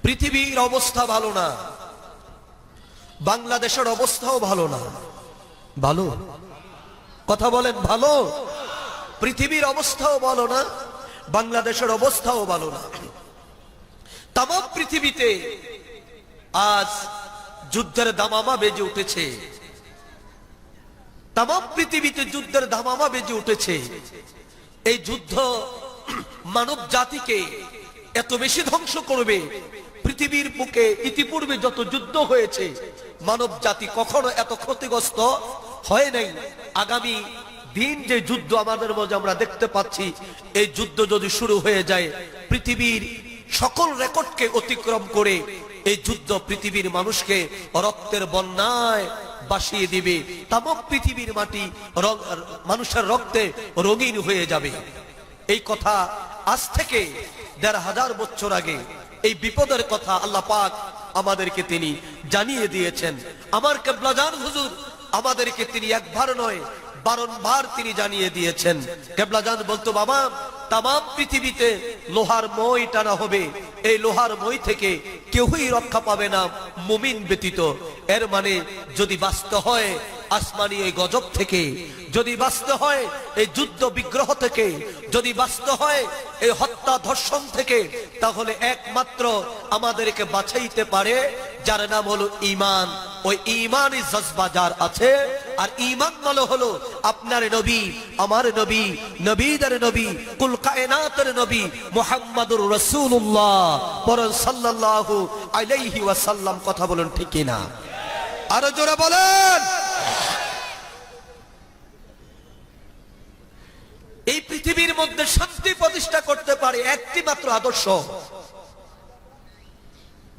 পৃথিবীর অবস্থা ভালো না, বাংলাদেশের অবস্থাও ভালো না। ভালো কথা বলেন, ভালো? পৃথিবীর অবস্থাও ভালো না, বাংলাদেশের অবস্থাও ভালো না। তাম পৃথিবীতে আজ যুদ্ধের দামামা বেজে উঠেছে। তাম পৃথিবীতে যুদ্ধের দামামা বেজে উঠেছে। এই যুদ্ধ মানব জাতিকে এত বেশি ধ্বংস করবে, পৃথিবীর বুকে ইতিপূর্বে যত যুদ্ধ হয়েছে মানব জাতি কখনো এত ক্ষতিগ্রস্ত হয় নাই। আগামী দিন যে যুদ্ধ আমাদের মাঝে আমরা দেখতে পাচ্ছি, এই যুদ্ধ যদি শুরু হয়ে যায়, পৃথিবীর সকল রেকর্ডকে অতিক্রম করে এই যুদ্ধ পৃথিবীর মানুষকে রক্তের বন্যায় ভাসিয়ে দিবে। তামাম পৃথিবীর মাটি মানুষের রক্তে রঙিন হয়ে যাবে। এই কথা আজ থেকে ১৫০০ বছর আগে এই বিপদের কথা আল্লাহ পাক আমাদেরকে তিনি জানিয়ে দিয়েছেন। আমার কেবলাজান হুজুর আমাদেরকে তিনি একবার নয় বারংবার তিনি জানিয়ে দিয়েছেন। কেবলাজান বলতো, বাবা তামাম পৃথিবীতে লোহার মই টানা হবে, এই লোহার মই থেকে কেউই রক্ষা পাবে না মুমিন ব্যতীত। এর মানে যদি বাঁচতে হয় আসমানি এই গজব থেকে, যদি বাঁচতে হয় এই যুদ্ধ বিগ্রহ থেকে, যদি বাঁচতে হয় এই হত্যা ধর্ষণ থেকে, তাহলে একমাত্র আমাদেরকে বাঁচাইতে পারে যার নাম হলো ঈমান। ওই ঈমানি জজবা যার আছে, আর ঈমান মানে হলো আপনার নবী, আমার নবী, নবীদের নবী, কুল কায়নাতের নবী মুহাম্মাদুর রাসূলুল্লাহ পরম সাল্লাল্লাহু আলাইহি ওয়াসাল্লাম। কথা বলেন ঠিক কিনা? আরো জোরে বলেন। এই পৃথিবীর মধ্যে শান্তি প্রতিষ্ঠা করতে পারে একটি মাত্র আদর্শ,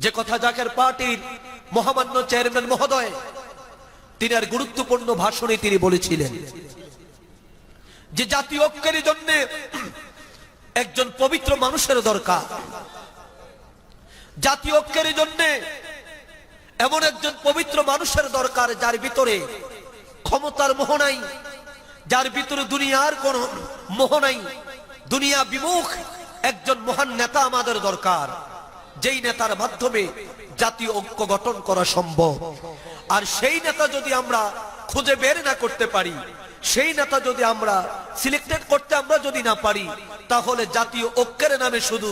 যে কথা জাকের পার্টির মহামান্য চেয়ারম্যান মহোদয় তিনি আর গুরুত্বপূর্ণ ভাষণে তিনি বলেছিলেন যে জাতীয় ঐক্যের জন্য একজন পবিত্র মানুষের দরকার। জাতীয় ঐক্যের জন্য এমন একজন পবিত্র মানুষের দরকার যার ভিতরে ক্ষমতার মোহ নাই, যার ভিতরে দুনিয়ার কোন মোহ নাই, দুনিয়া বিমুখ একজন মহান নেতা আমাদের দরকার, যেই নেতার মাধ্যমে জাতীয় ঐক্য গঠন করা সম্ভব। আর সেই নেতা যদি আমরা খুঁজে বের না করতে পারি, সেই নেতা যদি আমরা সিলেক্টেড করতে আমরা যদি না পারি, তাহলে জাতীয় ঐক্যের নামে শুধু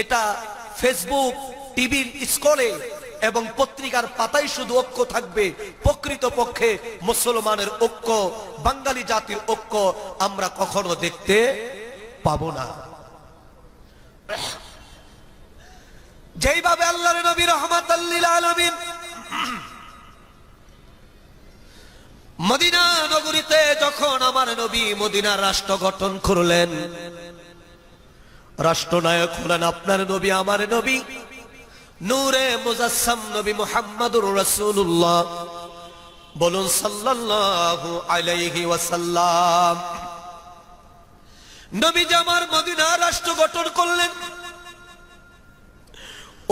এটা ফেসবুক, টিভির স্ক্রলে এবং পত্রিকার পাতায় শুধু ঐক্য থাকবে। প্রকৃত পক্ষে মুসলমানের ঐক্য, বাঙালি জাতির ঐক্য আমরা কখনো দেখতে পাবো না। যেইভাবে আল্লাহর নবী রাহমাতাল লিল আলামিন মদিনা নগরীতে যখন আমার নবী মদিনার রাষ্ট্র গঠন করলেন, রাষ্ট্রনায়ক হলেন আপনার নবী, আমার নবী, নূরে মুজাসসাম নবী মুহাম্মাদুর রাসূলুল্লাহ। বলুন সাল্লাল্লাহু আলাইহি ওয়াসাল্লাম। নবী আমার মদিনার রাষ্ট্র গঠন করলেন।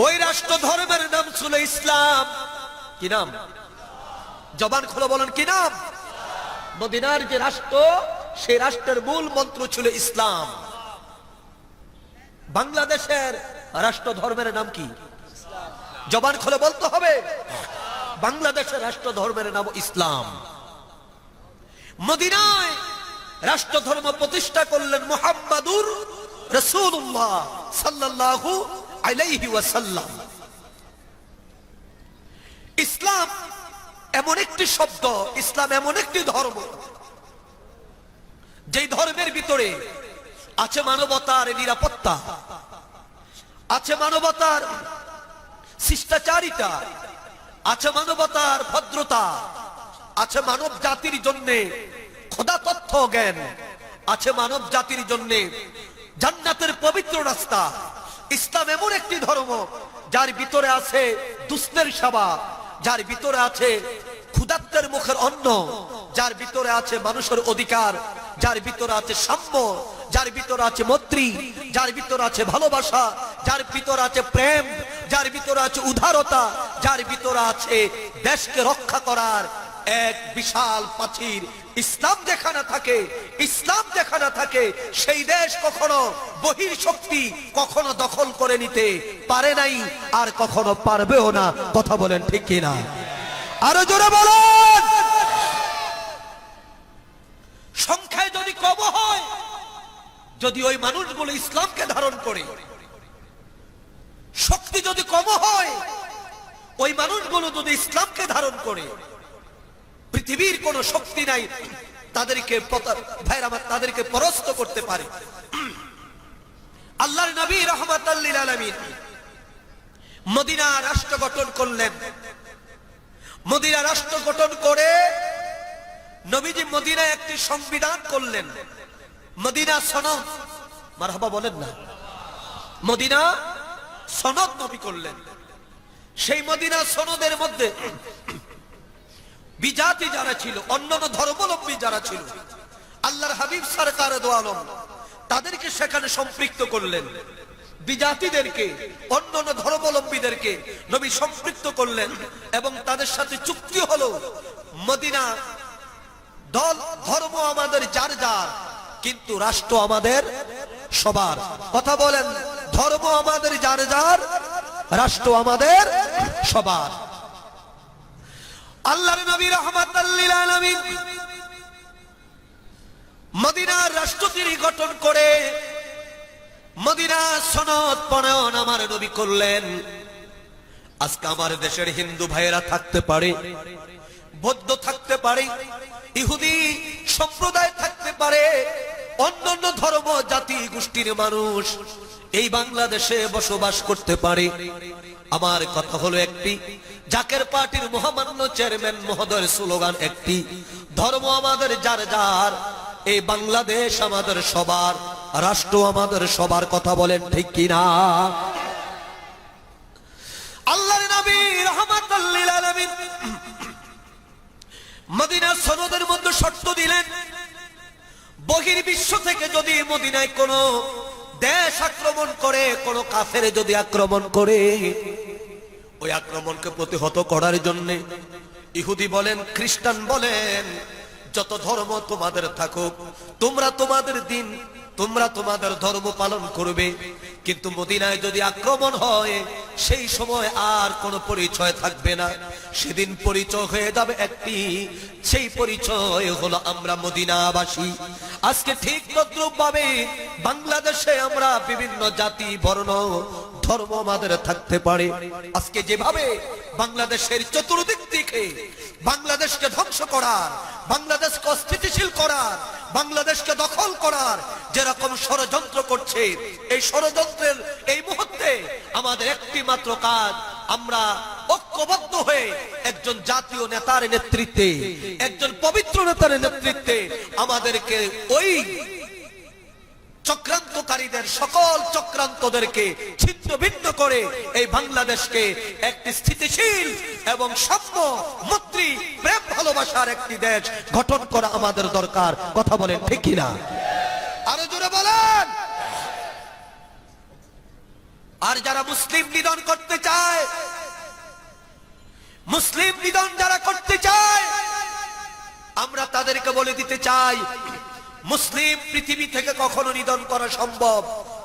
ওই রাষ্ট্র ধর্মের নাম ছিল ইসলাম। কি নাম? জবান খুলে বলেন, কি নাম? মদিনার যে রাষ্ট্র, সেই রাষ্ট্রের মূল মন্ত্র ছিল ইসলাম। বাংলাদেশের রাষ্ট্র ধর্মের নাম কি? জবান খুলে বলতে হবে। বাংলাদেশের রাষ্ট্র ধর্মের নাম ইসলাম। মদিনায় রাষ্ট্র ধর্ম প্রতিষ্ঠা করলেন মুহাম্মাদুর রাসূলুল্লাহ সাল্লাল্লাহু আলাইহি ওয়াসাল্লাম। ইসলাম এমন একটি শব্দ, ইসলাম এমন একটি ধর্ম, যেই ধর্মের ভিতরে আছে মানবতার নিরাপত্তা, আছে মানবতার শিষ্টাচারিতা, আছে মানবতার ভদ্রতা, আছে মানব জাতির জন্য খোদা তথ্য জ্ঞান, আছে মানব জাতির জন্য জান্নাতের পবিত্র রাস্তা। ইসলাম এমন একটি ধর্ম যার ভিতরে আছে দুস্থের সেবা, যার ভিতরে আছে ক্ষুধার্তের মুখের অন্ন, যার ভিতরে আছে মানুষের অধিকার, যার ভিতরে আছে সাম্য, যার ভিতরে আছে মৈত্রী, যার ভিতরে আছে ভালোবাসা, যার ভিতরে আছে প্রেম, যার ভিতরে আছে উদারতা, যার ভিতরে আছে দেশকে রক্ষা করার এক বিশাল প্রাচীর ইসলাম যেখানে থাকে, ইসলাম যেখানে থাকে, সেই দেশ কখনো বহির শক্তি কখনো দখল করে নিতে পারে নাই, আর কখনো পারবেও না। কথা বলেন ঠিক কিনা? আরো জোরে বলেন। সংখ্যায় যদি কম হয়, যদি ওই মানুষগুলো ইসলামকে ধারণ করে, শক্তি যদি কম হয়, ওই মানুষগুলো যদি ইসলামকে ধারণ করে, পৃথিবীর কোন শক্তি নাই তাদেরকে তাদেরকে পরাস্ত করতে পারে। আল্লাহর নবী রাহমাতাল লিল আলামিন মদিনা রাষ্ট্র গঠন করলেন। মদিনা রাষ্ট্র গঠন করে নবীজি মদিনায় একটি সংবিধান করলেন, মদিনা সনদ। মারহাবা বলেন না? মদিনা সনদ নবী করলেন। সেই মদিনা সনদের মধ্যে বিজাতি যারা ছিল, অন্যান্য ধর্মাবলম্বী যারা ছিল, আল্লাহর হাবিব সরকার দো আলম তাদেরকে সেখানে সম্পৃক্ত করলেন। বিজাতিদেরকে, অন্যান্য ধর্মাবলম্বীদেরকে নবী সম্পৃক্ত করলেন এবং তাদের সাথে চুক্তি হলো, মদিনা দল ধর্ম আমাদের যার যার, কিন্তু রাষ্ট্র আমাদের সবার। কথা বলেন, ধর্ম আমাদের যার যার, রাষ্ট্র আমাদের সবার। আল্লাহর নবী রাহমাতাল লিল আলামিন মদিনার রাষ্ট্র তিনি গঠন করে মদিনা সনদ প্রণয়ন আমার নবী করলেন। আজকে আমার দেশের হিন্দু ভাইয়েরা থাকতে পারে, বৌদ্ধ থাকতে পারে, ইহুদি সম্প্রদায় থাকতে পারে, অন্যান্য ধর্ম জাতি গোষ্ঠীর মানুষ এই বাংলাদেশে বসবাস করতে পারে। আমার কথা হলো একটি, জাকের পার্টির মহামান্য চেয়ারম্যান মহোদয়ের স্লোগান একটি, ধর্ম আমাদের যার যার, এই বাংলাদেশ আমাদের সবার, রাষ্ট্র আমাদের সবার। কথা বলেন ঠিক কিনা? আল্লাহর নবী রাহমাতাল লিল আলামিন মদিনা সনদের মধ্যে শর্ত দিলেন, বহির বিশ্ব থেকে যদি মদিনায় কোন দেশ আক্রমণ করে, কোন কাফের যদি আক্রমণ করে, ওই আক্রমণকে প্রতিহত করার জন্য ইহুদি বলেন, খ্রিস্টান বলেন, যত ধর্ম তোমাদের থাকুক, তোমরা তোমাদের দিন, তোমরা তোমাদের ধর্ম পালন করবে, কিন্তু মদিনায় যদি আক্রমণ হয়, সেই সময় আর কোনো পরিচয় থাকবে না। সেদিন পরিচয় হয়ে যাবে একটি, সেই পরিচয় হলো আমরা মদিনাবাসী। আজকে ঠিক তদ্রূপ ভাবে বাংলাদেশে আমরা বিভিন্ন জাতি, বর্ণ, ধর্ম আমাদের থাকতে পারে। আজকে যেভাবে বাংলাদেশের চতুর্দিক থেকে বাংলাদেশকে ধ্বংস করার, বাংলাদেশকে অস্থিতিশীল করার, বাংলাদেশকে দখল করার যেরকম ষড়যন্ত্র করছে, এই ষড়যন্ত্রের এই মুহূর্তে আমাদের একটি মাত্র কাজ, আমরা ঐক্যবদ্ধ হয়ে একজন জাতীয় নেতার নেতৃত্বে, একজন পবিত্র নেতার নেতৃত্বে আমাদেরকে ওই চক্রান্তকারীদের সকল চক্রান্তদেরকে ছিন্ন ভিন্ন করে এই বাংলাদেশকে একটি স্থিতিশীল এবং সভ্য, মৈত্রী, প্রেম, ভালোবাসার একটি দেশ গঠন করা আমাদের দরকার। কথা বলেন ঠিক কিনা? আরো জোরে বলেন। আর যারা মুসলিম নিধন করতে চায়, মুসলিম নিধন যারা করতে চায়, আমরা তাদেরকে বলে দিতে চাই, মুসলিম পৃথিবী থেকে কখনো নিধন করা সম্ভব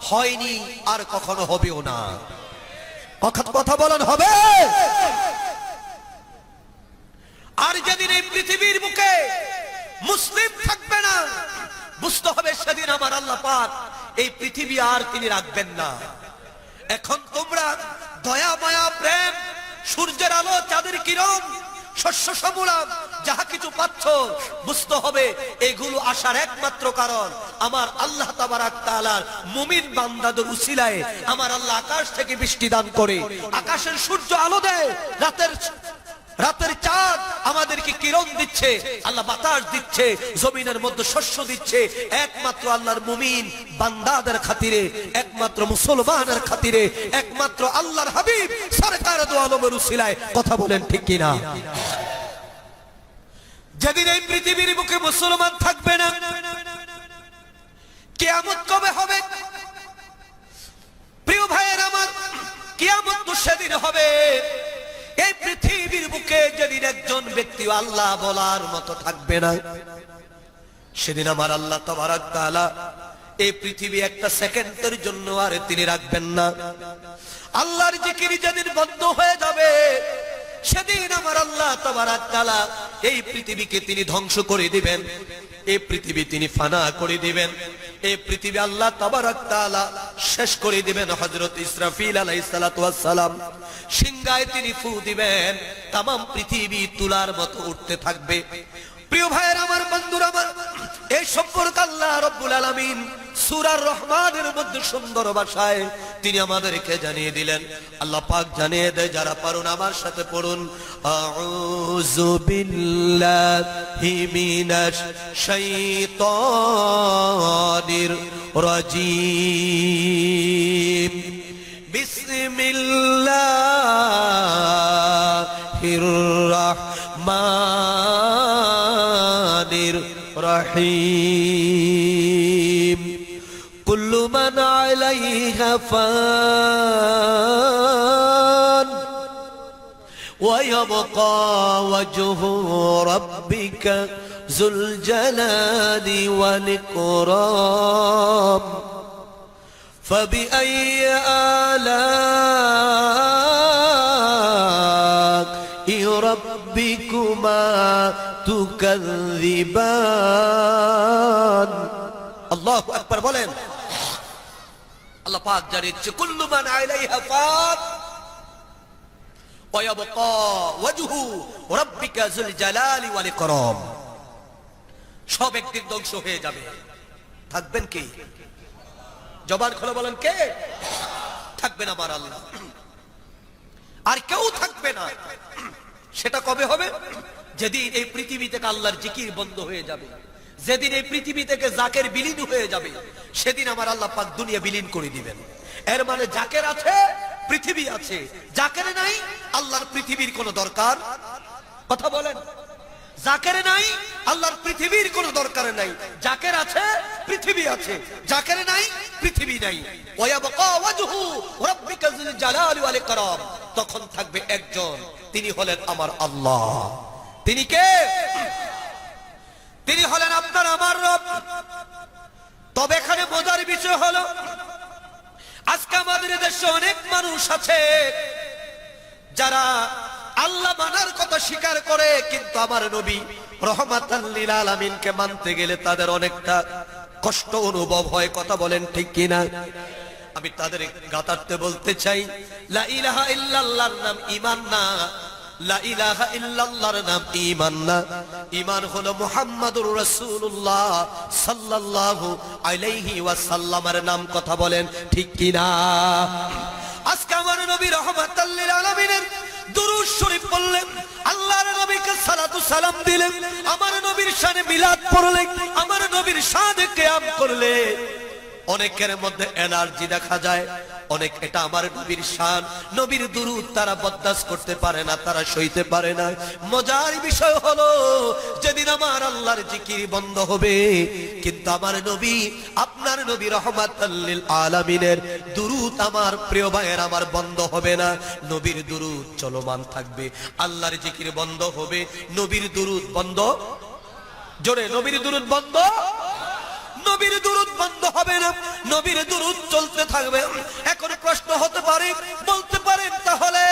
হয়নি, আর কখনো হবেও না। কথা বলেন, হবে। আর যেদিন এই পৃথিবীর বুকে মুসলিম থাকবে না, বুঝতে হবে সেদিন আমার আল্লাহ পাক এই পৃথিবী আর তিনি রাখবেন না। এখন তোমরা দয়া, মায়া, প্রেম, সূর্যের আলো, চাঁদের কিরণ, শস্য শ্যামলাম যাহা কিছু পাচ্ছ, বুঝতে হবে এগুলো আসার একমাত্র কারণ আমার আল্লাহ তাবারাক তাআলার মুমিন বান্দাদের উসিলায় আমার আল্লাহ আকাশ থেকে বৃষ্টি দান করে, আকাশের সূর্য আলো দেয়, রাতের চাঁদ আমাদেরকে কিরণ দিচ্ছে, আল্লাহ বাতাস দিচ্ছে, জমিনের মধ্যে শস্য দিচ্ছে, একমাত্র আল্লাহর মুমিন বান্দাদের খাতিরে, একমাত্র মুসলমানের খাতিরে, একমাত্র আল্লাহর হাবিব সরকার দো আলমের উসিলায়। কথা বলেন ঠিক কিনা? যেদিন এই পৃথিবীর বুকে মুসলমান থাকবে না, কিয়ামত কবে হবে? প্রিয় ভাইয়ের আমার, কিয়ামত তো সেদিন হবে এই পৃথিবীর বুকে যেদিন একজন ব্যক্তি আল্লাহ বলার মতো থাকবে না, সেদিন আমার আল্লাহ তাবারক তাআলা এই পৃথিবী একটা সেকেন্ডের জন্য আর তিনি রাখবেন না। আল্লাহর জিকির যেদিন বন্ধ হয়ে যাবে সেদিন আমার আল্লাহ তাবারক তাআলা এই পৃথিবীকে তিনি ধ্বংস করে দিবেন, এই পৃথিবী তিনি ফানা করে দিবেন, এই পৃথিবী আল্লাহ তাবারক তাআলা শেষ করে দিবেন। হযরত ইসরাফিল আলাইহিস সালাতু ওয়াস সালাম সিংহায় তিনি ফু দিবেন, तमाम পৃথিবী তুলার মতো উঠতে থাকবে। প্রিয় ভাইয়ের আমার, বন্ধুরা আমার, এই সম্পর্কে আল্লাহ রাব্বুল আলামিন সূরা রহমানের মধ্যে সুন্দর ভাষায় তিনি আমাদেরকে জানিয়ে দিলেন। আল্লাহ পাক জানিয়ে দেয়, যারা পারুন আমার সাথে পড়ুন, আউযু বিল্লাহি মিনাশ শাইতানির রাজীম, বিসমিল্লাহির রাহমানির রহিম, কুল্লু মান আলাইহা ফান ওয়া ইয়াবকা ওয়াজহু রাব্বিকা যুল জালালি ওয়াল ইকরাম, فبأي آلاء ربكما تكذبان। আল্লাহু আকবার বলেন। আল্লাহ পাক জানিয়েছে, কুল্লু মান আলাইহা ফান ওয়া ইয়াবকা ওয়াজহু রাব্বিকা যুল জালালি ওয়াল ইকরাম, সব একদিন ধ্বংস হয়ে যাবে, থাকবেন কি? জবান খুলে বলেন, কে থাকবেন? আমার আল্লাহ, আর কেউ থাকবে না। সেটা কবে হবে? যেদিন এই পৃথিবী থেকে আল্লাহর জিকির বন্ধ হয়ে যাবে, যেদিন এই পৃথিবী থেকে জাকের বিলীন হয়ে যাবে, সেদিন আমার আল্লাহ পাক দুনিয়া বিলীন করে দিবেন। এর মানে জাকের আছে, পৃথিবী আছে, জাকের নাই, আল্লাহর পৃথিবীর কোনো দরকার? কথা বলেন। জাকের নাই, আল্লাহর পৃথিবীর কোনো দরকার নাই। জাকের আছে, পৃথিবী আছে, জাকের নাই, পৃথিবী নাই। ওয়ায়াবকা ওয়াজহু রাব্বিকা যুল জালালি ওয়াল ইকরাম, তখন থাকবে একজন, তিনি হলেন আমার আল্লাহ। তিনি কে? তিনি হলেন আপনার আমার রব। তবে এখানে মজার বিষয় হলো, আজকে আমাদের দেশে অনেক মানুষ আছে যারা আল্লাহ মানার কথা স্বীকার করে, কিন্তু আমার নবী রহমাতাল লিল আলামিনকে মানতে গেলে তাদের অনেকটা কষ্ট অনুভব হয়। কথা বলেন ঠিক কিনা? আমি তাদের গাতারতে বলতে চাই, লা ইলাহা ইল্লাল্লাহর নাম ঈমান না, লা ইলাহা ইল্লাল্লাহর নাম ঈমান না। ঈমান হলো মুহাম্মাদুর রাসূলুল্লাহ সাল্লাল্লাহু আলাইহি ওয়াসাল্লামের নাম। কথা বলেন ঠিক কিনা? আজকে আমার নবী রহমাতাল লিল আলামিনের দুরূদ শরীফ পড়লেন, আল্লাহর নবীকে সালাতু সালাম দিলেন, আমার নবীর শানে মিলাদ পড়লেন, আমার নবীর শানে কিয়াম করলে অনেকের মধ্যে এনার্জি দেখা যায়। অনেক এটা আমার নবীর শান, নবীর দুরূদ তারা বরদাস্ত করতে পারে না, তারা সইতে পারে না। মজার বিষয় হলো, যেদিন আমার আল্লাহর জিকির বন্ধ হবে, কিন্তু আমার নবী, আপনার নবী রহমাতাল লিল আলামিনের দুরূদ আমার প্রিয় ভাইয়ের আমার বন্ধ হবে না। নবীর দুরূদ চলমান থাকবে। আল্লাহর জিকির বন্ধ হবে, নবীর দুরূদ বন্ধ। জোরে, নবীর দুরূদ বন্ধ, নবীর দুরূদ বন্ধ হবে না, নবীর দুরূদ চলতে থাকবে। এখন প্রশ্ন হতে পারে, বলতে পারেন, তাহলে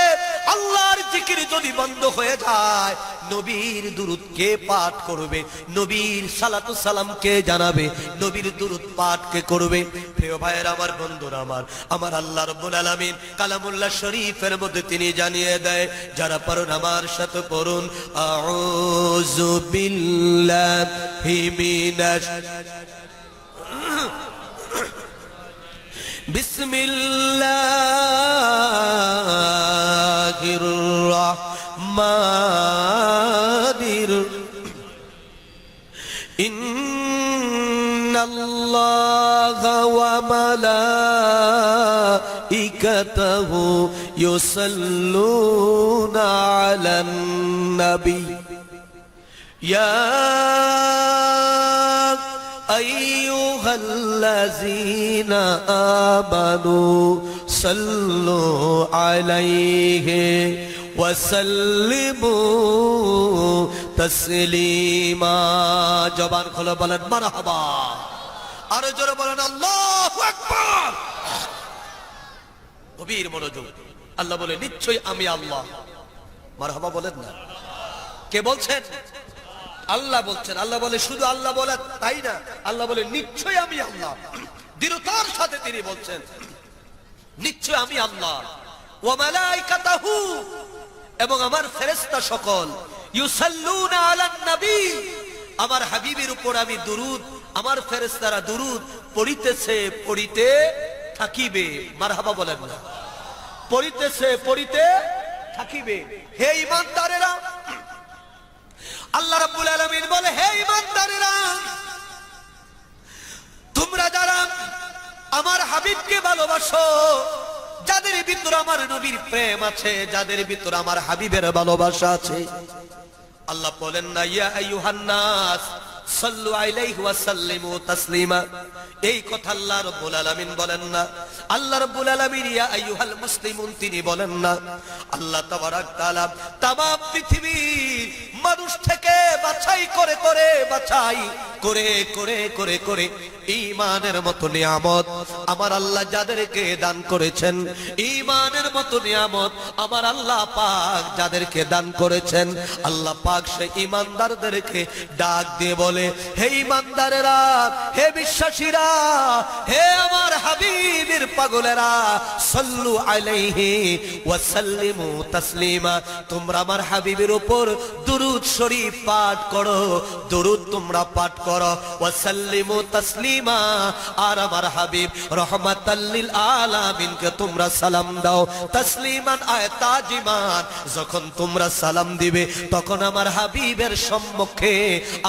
আল্লাহর জিকির যদি বন্ধ হয়ে যায়, নবীর দুরূদ কে পাঠ করবে? নবীর সালাতু সালাম কে জানাবে? নবীর দুরূদ পাঠ কে করবে? প্রিয় ভাইয়ের আমার, বন্ধুরা আমার, আমার আল্লাহ রাব্বুল আলামিন কালামুল্লাহ শরীফের মধ্যে তিনি জানিয়ে দেয়, যারা পারুন আমার সাথে পড়ুন, আউযু বিল্লাহি মিনাশ বিসমিল্লাহির রাহমানির ইন্নাল্লাহা ওয়া মালাইকাতাহু ইউসাল্লুনা আলান নবী ইয়া আইয়ুহাল্লাযীনা আমানু সাল্লু আলাইহি ওয়া সাল্লিমু তাসলিমা। জবান খুলে বলেন মারহাবা, আরো জোরে বলেন আল্লাহু আকবার। গভীর মনোযোগ। আল্লাহ বলে নিশ্চয়ই আমি আল্লাহ। মারহাবা বলেন না, কে বলছেন? আল্লাহ বলছেন। আল্লাহ বলে শুধু আল্লাহ বলে তাই না, আল্লাহ বলে নিশ্চয়ই আমি আল্লাহ। দৃঢ়তার সাথে তিনি বলছেন নিশ্চয় আমি আল্লাহ। ওয়া মালাইকাতাহু, এবং আমার ফেরেশতা সকল, ইউসাল্লুনা আলান নবী, আমার হাবিবের উপর আমি দুরূদ, আমার ফেরেশতারা দুরূদ পড়িতেছে, পড়িতে থাকিবে। মারহাবা বলেন না, পড়িতেছে, পড়িতে থাকিবে। হে ঈমানদারেরা, আল্লাহ রাব্বুল আলামিন বলে হে ঈমানদারেরা, তোমরা যারা আমার হাবিবকে ভালোবাসো, যাদের ভিতর আমার নবীর প্রেম আছে, যাদের ভিতর আমার হাবিবের ভালোবাসা আছে, আল্লাহ বলেন না ইয়া আইয়ুহান নাস সাল্লু আলাইহি ওয়া সাল্লিমু তাসলিমা। এই কথা আল্লাহ রাব্বুল আলামিন বলেন না। আল্লাহ রাব্বুল আলামিন ইয়া আইয়ুহাল মুসলিমুন তিনি বলেন না। আল্লাহ তাবারাক তাআলা তামাম পৃথিবীর মানুষ থেকে বাছাই করে করে, বাছাই করে করে করে করে ঈমানের মতো নিয়ামত আমার আল্লাহ যাদেরকে দান করেছেন, ঈমানের মতো নিয়ামত আমার আল্লাহ পাক যাদেরকে দান করেছেন, আল্লাহ পাক সেই ঈমানদারদেরকে ডাক দিয়ে বলে হে ঈমানদারেরা, হে বিশ্বাসীরা, হে আমার হাবিবের পাগলেরা, সাল্লু আলাইহি ওয়া সাল্লিমু তাসলিমা। তোমরা আমার হাবিবের উপর দুরূদ শরীফ পাঠ করো, দুরূদ তোমরা পাঠ করো। ওয়া সাল্লিমু তাসলিমা, আর আমার হাবিব রহমাতাল লিল আলামিনকে তোমরা সালাম দাও। তাসলিমান আয় তাজিমান, যখন তোমরা সালাম দিবে তখন আমার হাবিবের সম্মুখে,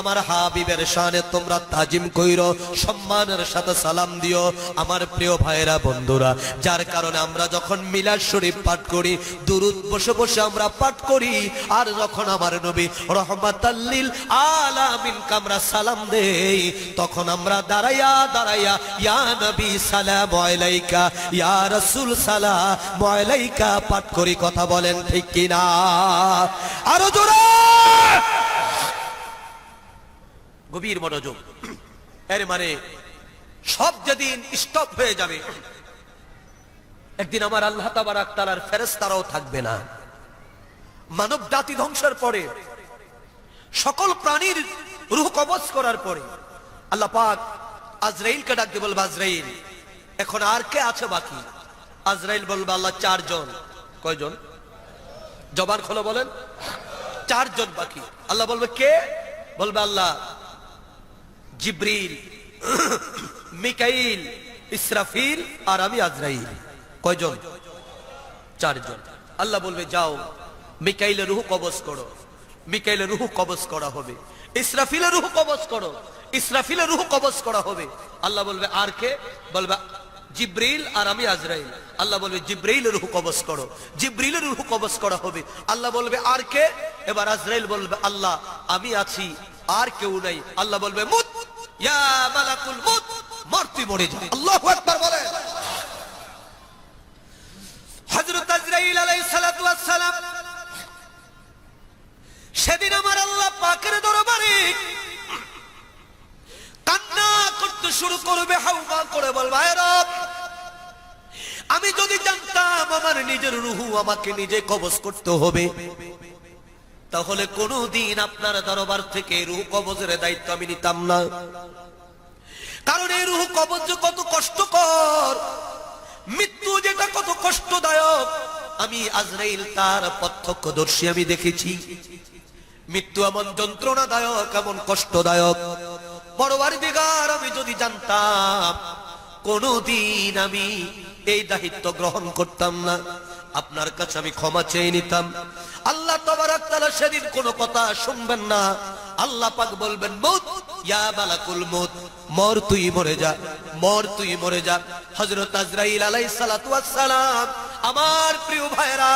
আমার হাবিবের শানে তোমরা তাজিম কইরো, সম্মানের সাথে সালাম দিও। আমার প্রিয় ভাইরা বন্ধুরা, যার কারণে আমরা যখন মিলাদ শরীফ পাঠ করি, দুরূদ বসে বসে আমরা পাঠ করি, আর যখন আমার নবী রহমাতাল লিল আলামিনকে আমরা সালাম দেই, তখন আমরা দাঁড়াইয়া দাঁড়াইয়া ইয়া নবী সালামু আলাইকা, ইয়া রাসূল সালামু আলাইকা পাঠ করি। কথা বলেন ঠিক কিনা? আরো জোরে। গভীর মনোযোগ। এর মানে সব যেদিন স্টপ হয়ে যাবে, একদিন আমার আল্লাহ তাবারাক তাআলার ফেরেশতারাও থাকবে না। মানব জাতি ধ্বংসের পরে, সকল প্রাণীর রূহ কবজ করার পরে আল্লাহ পাক আজরাইলকে ডাক দিয়ে বলবে আজরাইল এখন আর কে আছে বাকি? আজরাইল বলবে আল্লাহ 4 জন। কয়জন? জবান খোলো বলেন। 4 জন বাকি। আল্লাহ বলবে কে? বলবে আল্লাহ জিবরিল, মিকাইল, ইসরাফিল আর আমি আজরাইল। কয়জন? 4 জন। আল্লাহ বলবে যাও মিকাইলের রূহ কবজ করো। মিকাইলের রূহ কবজ করা হবে। ইসরাফিলের রূহ কবজ করো। ইসরাফিলের রূহ কবজ করা হবে। আল্লাহ বলবে আর কে? বলবে জিবরিল আর আমি আজরাইল। আল্লাহ বলবে জিবরিলের রূহ কবজ করো। জিবরিলের রূহ কবজ করা হবে। আল্লাহ বলবে আর কে? এবার আজরাইল বলবে আল্লাহ আমি আছি, আর কেউ নাই। আল্লাহ বলবে মুত ইয়া মালাকুল মুত, মরতে মরে যা। আল্লাহু আকবার বলে। হযরত আজরাইল আলাইহিস সালাতু ওয়াস সালাম সেদিন আমার আল্লাহ পাকের দরবারে কান্না করতে শুরু করবে, হাওমা করে বলবে হে রব, আমি যদি জানতাম আমার নিজের রূহ আমাকে নিজে কবজ করতে হবে, তাহলে কোনদিন আপনার দরবার থেকে রূহ কবজের দায়িত্ব আমি নিতাম না। কারণ এই রূহ কবজ কত কষ্টকর, মৃত্যু যেটা কত কষ্টদায়ক, আমি আজরাইল তার প্রত্যক্ষদর্শী, আমি দেখেছি। মৃত্যু এমন যন্ত্রণাদায়ক, এমন কষ্টদায়ক। পরওয়ারদিগার, আমি যদি জানতাম কোনদিন আমি এই দায়িত্ব গ্রহণ করতাম না, আপনার কাছে আমি ক্ষমা চেয়ে নিতাম। আল্লাহ তাবারাক তাআলা সেদিন কোনো কথা শুনবেন না। আল্লাহ পাক বলবেন মউত ইয়া মালাকুল মউত, মর তুই মরে যা, মর তুই মরে যা। হযরত আজরাইল আলাইহিস সালাতু ওয়াস সালাম আমার প্রিয় ভাইরা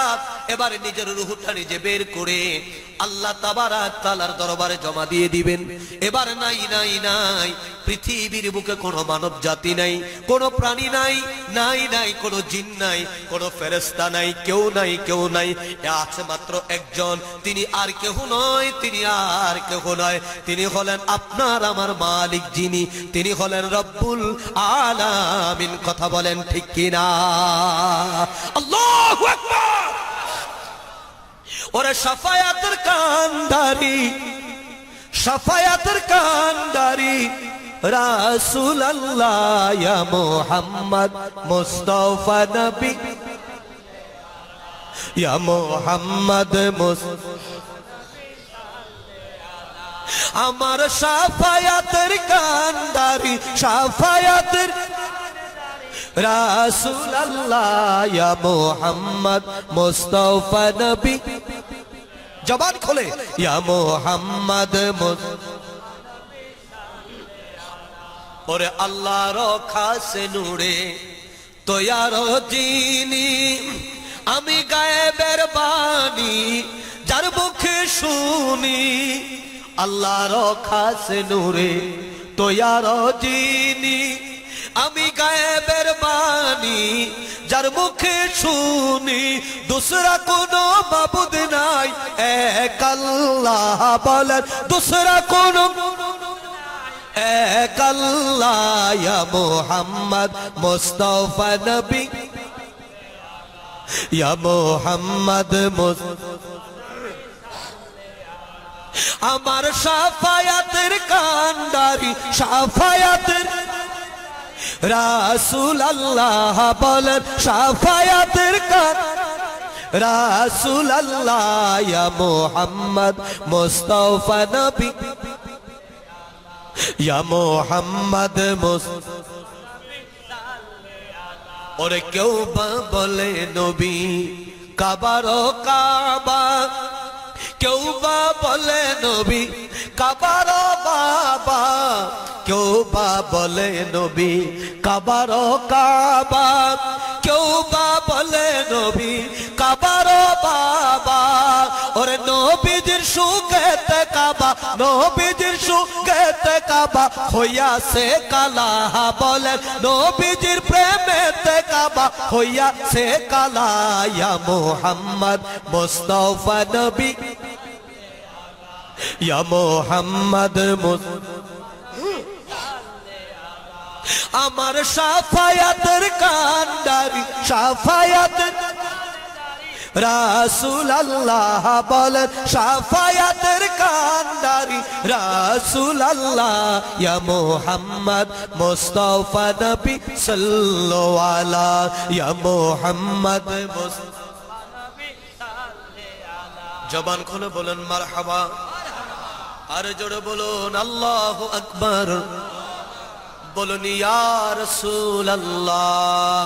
এবার নিজের রূহটা নিজে বের করে আল্লাহ তাবারাক তাআলার দরবারে জমা দিয়ে দিবেন। এবার নাই নাই নাই পৃথিবীর বুকে কোনো মানব জাতি নাই, কোনো প্রাণী নাই, নাই কোনো জিন নাই, কোনো ফেরেশতা নাই, কেউ নাই। আছে মাত্র একজন, তিনি আর কেউ নয়, তিনি হলেন আপনার আমার মালিক, তিনি হলেন রব্বুল আলামিন। কথা বলেন ঠিক কিনা? আল্লাহু আকবার। ওরে শাফায়াতের কান্ডারি রাসূলুল্লাহ ইয়া মুহাম্মদ মুস্তাফা নবী, ইয়া মুহাম্মদ আমার শাফায়াতের কান্ডারি, শাফায়াতের রাসূলুল্লাহ ইয়া মুহাম্মদ মুস্তাফা নবী। জবান খোলে, ইয়া মুহাম্মদ ওরে আল্লাহর খাসে নূরে তৈয়ার যিনি, আমি গায়েবের বাণী যার মুখে শুনি। আল্লাহর খাসে নূরে তৈয়ার যিনি, আমি গায়েবের বাণী যার মুখে শুনি। দুসরা কোনো মাবুদ নাই, এক আল্লাহ বলেন, দুসরা কোনো এক আল্লাহ ইয়া মুহাম্মদ মুস্তাফা নবী, ইয়া মুহাম্মদ আমার শাফায়াতের কান্ডারি, শাফায়াতের রাসূলুল্লাহ বলেন, শাফায়াতের রাসূলুল্লাহ ইয়া মুহাম্মদ মুস্তাফা নবী, ইয়া মুহাম্মদ ওরে কেউ বা বলে নবী কাবারো কাবা, কেউ বা বলে নবী কাবারো বাবা, কেউ বা বলে নবী কাবারো কাবা, কেউ বা বলে নবী কাবারো বাবা। ওরে নবীজির সুখেতে কাবা, নবীজির সুখেতে কাবা হইয়াছে কালা, বলেন নবীজির প্রেমেতে কাবা হইয়াছে কালা। ইয়া মুহাম্মদ মুস্তাফা নবী, ইয়া মুহাম্মদ আমার শাফায়াতের কান্ডারি, শাফায়াতের রাসূলুল্লাহ বলেন, শাফায়াতের কান্ডারি রাসূলুল্লাহ ইয়া মুহাম্মদ মুস্তাফা নবী সাল্লাল্লাহু আলা ইয়া মুহাম্মদ জবান খুলে বলেন মারহাবা, আর জোরে বলুন আল্লাহু আকবার, বলুন ইয়া রাসূলুল্লাহ।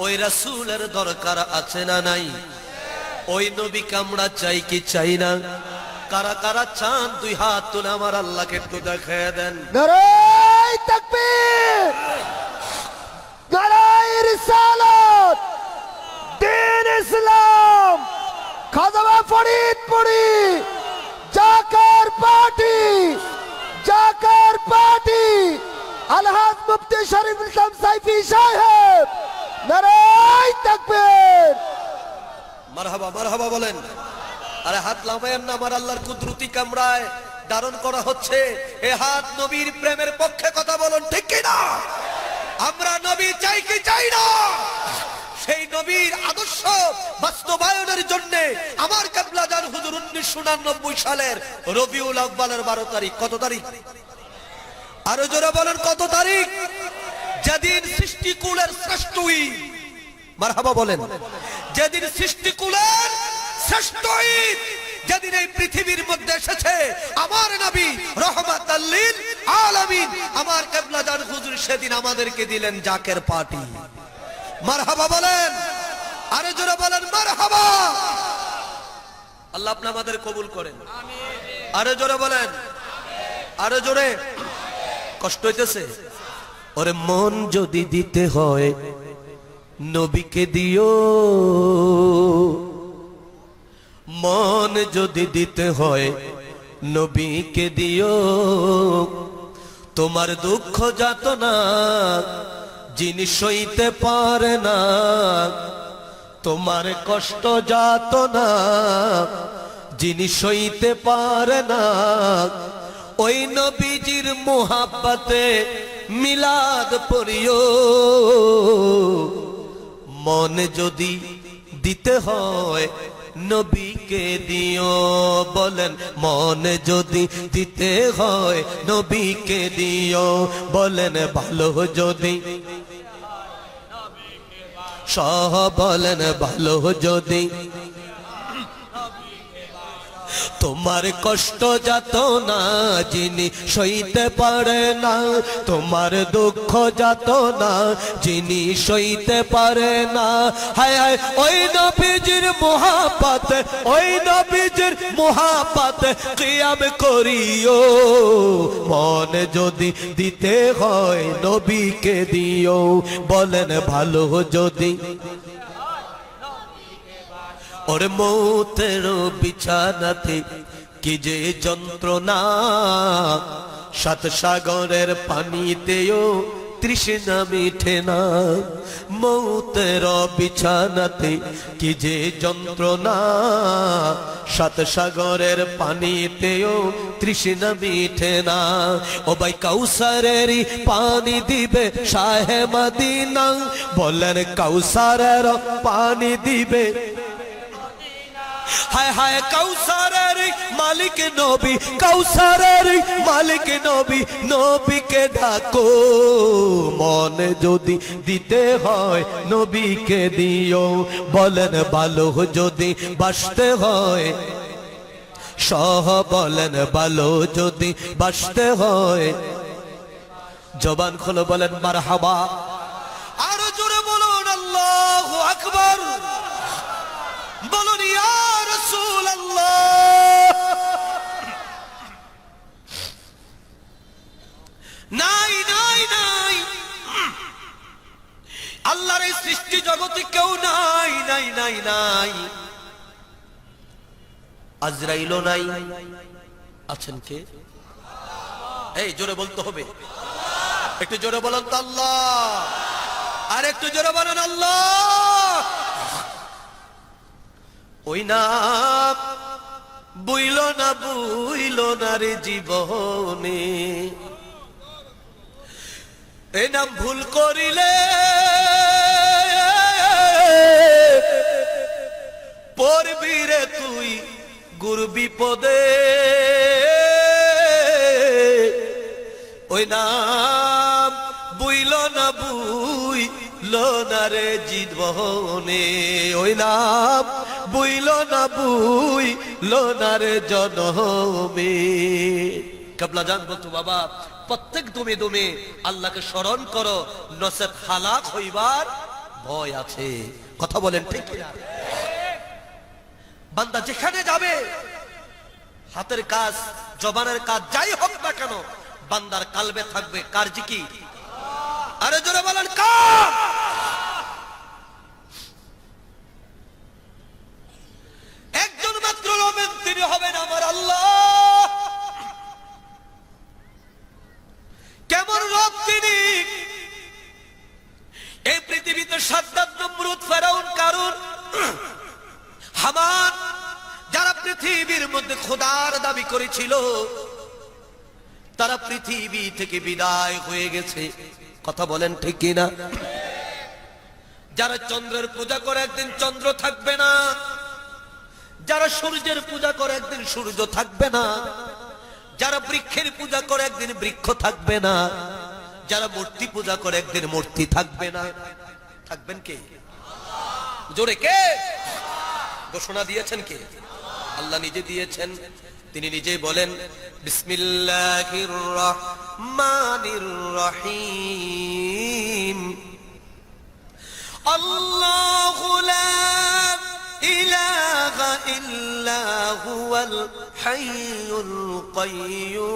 ওই রাসূলের দরকার আছে না নাই? ওই নবীকে আমরা চাই কি চাই না? কারা কারা চান দুই হাত তুলে আমার আল্লাহকে একটু দেখায় দেন। নারায়ে তাকবীর, নারায়ে রিসালাত, দ্বীন ইসলাম, খাজা ফরিদপুরি, জাকার পার্টি, আলহাজ মুফতি শরীফুল ইসলাম সাইফি সাহেব, নারায়ে তাকবীর। মারহাবা মারহাবা বলেন। আরে হাত লামায়েন না, আমার আল্লাহর কুদরতি কামরায় ধারণ করা হচ্ছে। এ হাত নবীর প্রেমের পক্ষে কথা বলুন, ঠিক কি না? আমরা নবী চাই কি চাই না? সেই নবীর আদর্শ বাস্তবায়নের জন্য আমার কিবলা জান হুজুর 1999 সালের রবিউল আউয়ালের 12 তারিখ, কত তারিখ? আরো জোরে বলেন কত তারিখ? যেদিন সৃষ্টিকুলের শ্রেষ্ঠ ঈদ, মারহাবা বলেন, যেদিন সৃষ্টিকুলের শ্রেষ্ঠ ঈদ, যেদিন এই পৃথিবীর মধ্যে এসেছে আমার নবী রহমাতাল লিল আলামিন, আমার কিবলা জান হুজুর সেদিন আমাদেরকে দিলেন জাকের পার্টি। মারহাবা বলেন, আরো জোরে বলেন মারহাবা। আল্লাহ আপনি আমাদের কবুল করেন, আরো জোরে বলেন, আরো জোরে। কষ্ট হইতেছে? ওরে মন যদি দিতে হয় নবীকে দিও, মন যদি দিতে হয় নবীকে দিও, তোমার দুঃখ যাতনা যিনি সইতে পারে না, তোমার কষ্ট যাতনা যিনি সইতে পারে না, ওই নবীজির মোহাব্বতে মিলাদ পড়িও। মনে যদি দিতে হয় নবীকে দিও, বলেন মনে যদি দিতে হয় নবীকে দিও, বলেন ভালো যদি সহ, বলেন ভালো যদি। তোমার কষ্ট যাতনা যিনি সইতে পারে না, তোমার দুঃখ যাতনা যিনি সইতে পারে না, হায় হায় ওই নবীজির মোহাব্বতে, ওই নবীজির মোহাব্বতে কিয়াম করিও। মনে যদি দিতে হয় নবীকে দিও, বলেন ভালো যদি। ওরে মৌতের বিছানাতে কি যে যন্ত্রণা, সাত সাগরের পানিতেও তৃষ্ণা মিঠে না। মৌতের বিছানাতে কি যে যন্ত্রণা, সাত সাগরের পানিতেও তৃষ্ণা মিঠে না। ও ভাই কাউসারেরই পানি দিবে শাহে মদিনা, বলেন কাউসারের পানি দিবে। হায় হায় কাউসারের মালিক নবী, কাউসারের মালিক নবী, নবীকে ডাকো। মনে যদি দিতে হয় নবীকে দিও, বলেন ভালো যদি বাসতে হয় সহ, বলেন ভালো যদি বাসতে হয়। জবান খোলো বলেন মারহাবা, আরো জোরে বলুন আল্লাহু আকবার, বলুন ইয়া রাসূলুল্লাহ। নাই নাই নাই, আল্লাহর এই সৃষ্টি জগতে কেউ নাই নাই নাই নাই। আজরাইলও নাই, আছেন কে? এই জোরে বলতে হবে, একটু জোরে বলেন তো আল্লাহ, আর একটু জোরে বলেন আল্লাহ। ওই নাম বুইল না, বুইল না রে জীবনে, এই নাম ভুল করিলে পড়বি রে তুই গুর বিপদে। ওই নাম বুইল না, বুইল না রে জীবনে, ওই নাম বুইল না, বুইল না রে জনমে। কাবলা জান বলতো বাবা, প্রত্যেক দমে দমে আল্লাহকে স্মরণ করো, নচেত হালাক হইবার ভয় আছে। কথা বলেন ঠিক না? বান্দা যেখানে যাবে, হাতের কাজ জবানের কাজ যাই হোক না কেন, বান্দার কালবে থাকবে কার জিকির। আরে জোরে বলেন কার? একজন মাত্র রবেন, তিনি হবেন আমার আল্লাহ। কেমন রব তিনি? এই পৃথিবীতে সাদ্দাত, নমরুদ, ফেরাউন, কারুন, হামান, যারা পৃথিবীর মধ্যে খোদার দাবি করেছিল, তারা পৃথিবী থেকে বিদায় হয়ে গেছে। কথা বলেন ঠিক কিনা? যারা চন্দ্রের পূজা করে একদিন চন্দ্র থাকবে না, যারা সূর্যের পূজা করে একদিন সূর্য থাকবে না, যারা বৃক্ষের পূজা করে একদিন বৃক্ষ থাকবে না, যারা মূর্তি পূজা করে একদিন মূর্তি থাকবে না। থাকবেন কে? জোরে কে? ঘোষণা দিয়েছেন কে? আল্লাহ নিজে দিয়েছেন। তিনি নিজেই বলেন বিসমিল্লাহির রহমানির রহিম, আল্লাহু লা ইলাহা ইল্লা হুয়াল হাইয়ুল কাইয়্যুম।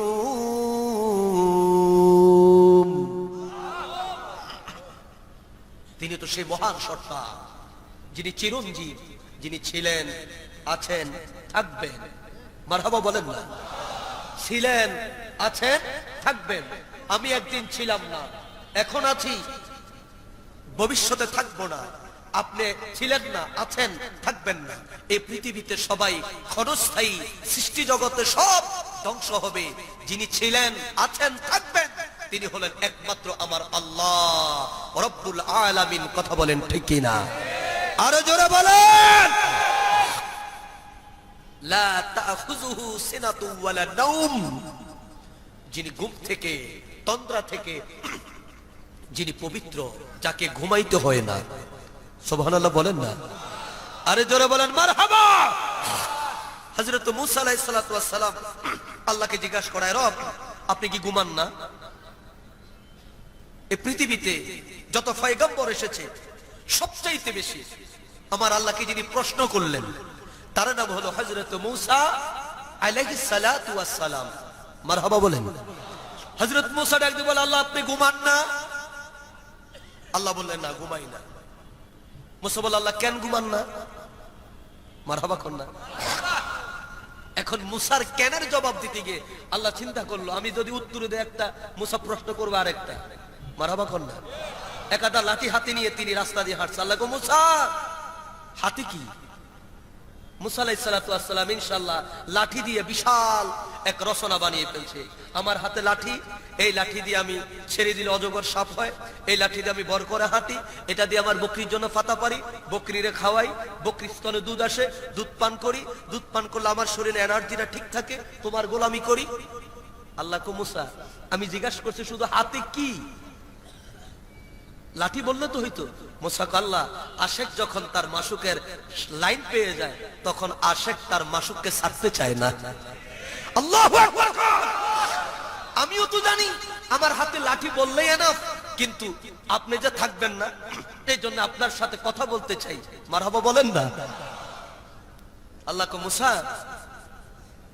তিনি তো সেই মহান সত্তা, যিনি চিরঞ্জীব, যিনি ছিলেন, আছেন, থাকবেন। মারহাবা বলেন না? ছিলেন, আছেন, থাকবেন। আমি একদিন ছিলাম না, এখন আছি, ভবিষ্যতে থাকবো না। আপনি ছিলেন না, আছেন, থাকবেন না। এই পৃথিবীতে সবাই ক্ষণস্থায়ী, সৃষ্টি জগতে সব ধ্বংস হবে। যিনি ছিলেন, আছেন, থাকবেন, তিনি হলেন একমাত্র আমার আল্লাহ রব্বুল আলামিন। কথা বলেন ঠিক কি না? আরো জোরে বলেন। লা তাখুযুহু সিনাতু ওয়ালা নাওম, যিনি ঘুম থেকে, তন্দ্রা থেকে, যিনি পবিত্র, যাকে ঘুমাইতে হয় না। সুবহানাল্লাহ বলেন না? আরে জোরে বলেন মারহাবা। হযরত মূসা আলাইহিস সালাতু ওয়াস সালাম আল্লাহকে জিজ্ঞাসা করায়, রব আপনি কি ঘুমান না? এই পৃথিবীতে যত পয়গম্বর এসেছে সবচাইতে বেশি আমার আল্লাহকে যিনি প্রশ্ন করলেন তার নাম হলো হযরত মূসা আলাইহিস সালাতু ওয়াস সালাম। মারহাবা বলেন। হযরত মূসা ডাক দিয়ে বলে, আল্লাহ আপনি ঘুমান না? আল্লাহ বললেন, না ঘুমাই না। মূসা বলে, আল্লাহ কেন ঘুমান না? মারহাবা কর না। এখন মূসার কেনের জবাব দিতে গিয়ে আল্লাহ চিন্তা করলো, আমি যদি উত্তরে দেই একটা, মূসা প্রশ্ন করবে আরেকটা। মারহাবা কর না। একাদা লাঠি হাতে নিয়ে তিনি রাস্তা দিয়ে হাঁটছে। আল্লাহ গো মূসা, হাতি কি? মূসা আলাইহিস সালাতু ওয়াস সালাম ইনশাআল্লাহ লাঠি দিয়ে বিশাল এক রচনা বানিয়ে ফেলছে। আমার হাতে লাঠি, এই লাঠি দিয়ে আমি ছেড়ে দিলে অজগর সাপ হয়, এই লাঠি দিয়ে আমি বর করে হাঁটি, এটা দিয়ে আমার বকরির জন্য ফাতা পারি, বকরিরে খাওয়াই, বকরির স্তনে দুধ আসে, দুধ পান করি, দুধ পান করলে আমার শরীরে এনার্জিটা ঠিক থাকে, তোমার গোলামি করি। আল্লাহ কো মূসা, আমি জিজ্ঞাসা করছি শুধু হাতে কি? লাঠি বললে তো হইতো। মূসা কো, আল্লাহ আশেক যখন তার মাসুকের লাইন পেয়ে যায় তখন আশেক তার মাসুককে ছাড়তে চায় না। আল্লাহু আকবার। আমিও তো জানি আমার হাতে লাঠি বললেই এনাফ, কিন্তু আপনি যে থাকবেন না এই জন্য আপনার সাথে কথা বলতে চাই। মারহাবা বলেন না। আল্লাহ কো মূসা,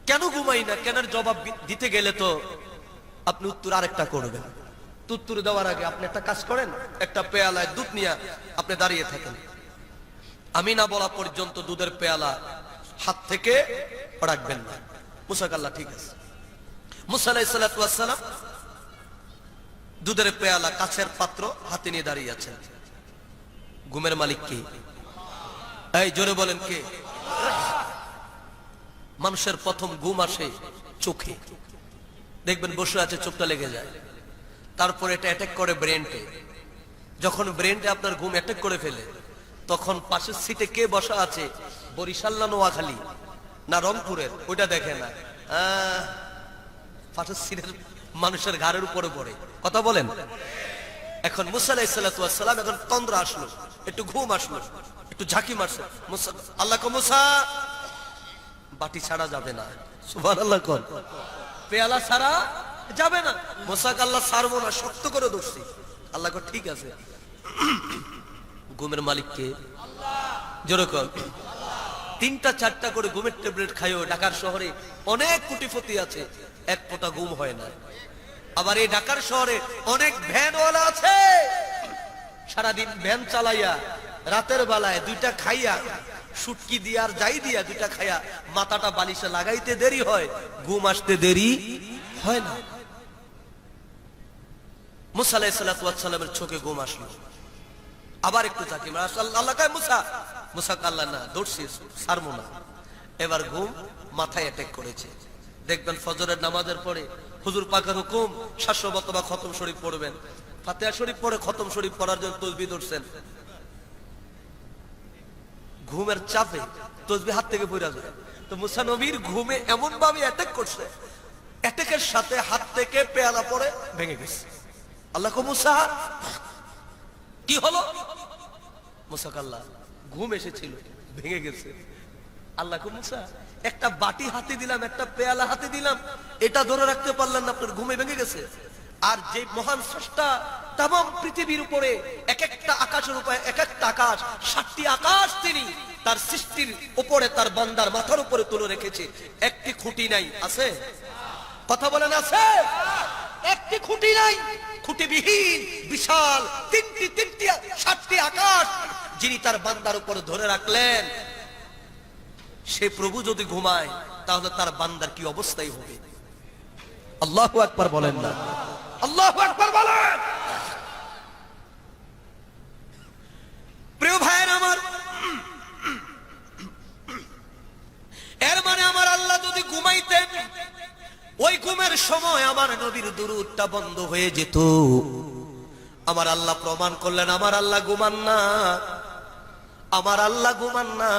কেন ঘুমাই না, কেনের জবাব দিতে গেলে তো আপনি উত্তর আরেকটা করবেন। উত্তর দেওয়ার আগে আপনি একটা কাজ করেন, একটা পেয়ালায় দুধ নিয়ে আপনি দাঁড়িয়ে থাকেন, আমি না বলা পর্যন্ত দুধের পেয়ালা হাত থেকে রাখবেন না। মূসা আল্লাহ ঠিক আছে। মূসা আলাইহিস সালাতু ওয়াস সালাম দুধের পেয়ালা, কাছের পাত্র হাতে নিয়ে দাঁড়িয়ে আছেন। ঘুমের মালিক কে? এই জোরে বলেন কে? মানুষের প্রথম ঘুম আসে চোখে, দেখবেন বসে আছে চোখটা লেগে যায়, তারপর এটা অ্যাটাক করে ব্রেনটে। যখন ব্রেনটে আপনার ঘুম অ্যাটাক করে ফেলে তখন পাশের সিটে কে বসা আছে, বরিশাল না নোয়াখালী না রংপুরের, ওইটা দেখে না, পাশের সিটের মানুষের ঘাড়ের উপরে পড়ে। কথা বলেন। এখন মূসা আলাইহিস সালাতু ওয়াস সালাম এখন তন্দ্রা আসলো, একটু ঘুম আসলো, একটু ঝাঁকি মারছে। মূসা, আল্লাহ কো মূসা, বাটি ছাড়া যাবে না। সুবহানাল্লাহ কোন, পেয়ালা ছাড়া যাবে না। মূসা আল্লাহ ছাড়বো না, শক্ত করে ধরছি। আল্লাহ কো ঠিক আছে। ঘুমের মালিক কে? যেরকম 3টা 4টা করে ঘুমের ট্যাবলেট খাইও ঢাকার শহরে অনেক কোটিপতি আছে, এক ফোঁটা ঘুম হয় না। আবার এই ঢাকার শহরে অনেক ভ্যানওয়ালা আছে, সারাদিন ভ্যান চালাইয়া রাতের বেলায় 2টা খাইয়া, সুটকি দিয়া আর যাই দিয়া 2টা খাইয়া মাথাটা বালিশে লাগাইতে দেরি হয়, ঘুম আসতে দেরি হয় না। মূসা আলাইহিস সালাতু ওয়াস সালামের চোখে ঘুম আসলো, আবার একটু ঝাঁকি মার। আল্লাহ কয় মূসা, মূসা আল্লাহ না দৌড়ছি, ছাড়বো না। এবার ঘুম মাথায় অ্যাটাক করেছে। দেখবেন ফজরের নামাজের পরে হুজুর পাকের হুকুম 700 বা খতম শরীফ পড়বেন, ফাতিহা শরীফ পড়ে খতম শরীফ পড়ার জন্য তাসবিহ ধরছেন, ঘুমের চাপে তাসবিহ হাত থেকে পড়ে যায়। তো মূসা নবীর ঘুমে এমন ভাবে অ্যাটাক করছে, অ্যাটাকের সাথে হাত থেকে পেয়ালা পড়ে ভেঙে গেছে। আল্লাহ কো মূসা কি হলো? মূসা আল্লাহ ঘুম এসেছিল, ভেঙে গেছে। আল্লাহ কো মূসা, একটা বাটি হাতে দিলাম, একটা পেয়ালা হাতে দিলাম, এটা ধরে রাখতে পারলেন না, আপনার ঘুমে ভেঙে গেছে। আর যে মহান স্রষ্টা তামাম পৃথিবীর উপরে এক একটা আকাশের উপরে এক একটা আকাশ, 7টি আকাশ তিনি তার সৃষ্টির উপরে তার বান্দার মাথার উপরে তুলে রেখেছে, একটি খুঁটি নাই। আছে? কথা বলেন আছে? একটি খুঁটি নাই, খুঁটিবিহীন বিশাল 7টি আকাশ যিনি তার বান্দার উপরে ধরে রাখলেন। সে প্রভু যদি ঘুমায় তাহলে তার বান্দার কি অবস্থাই হবে? আল্লাহু আকবার বলেন না। আল্লাহু আকবার বলেন। প্রিয় ভাইয়ের আমার, এর মানে আমার আল্লাহ যদি ঘুমাইতেন, ওই ঘুমের সময় আমার নবীর দুরূদটা বন্ধ হয়ে যেত। আমার আল্লাহ প্রমাণ করলেন আমার আল্লাহ ঘুমান না, আমার আল্লাহ ঘুমান না।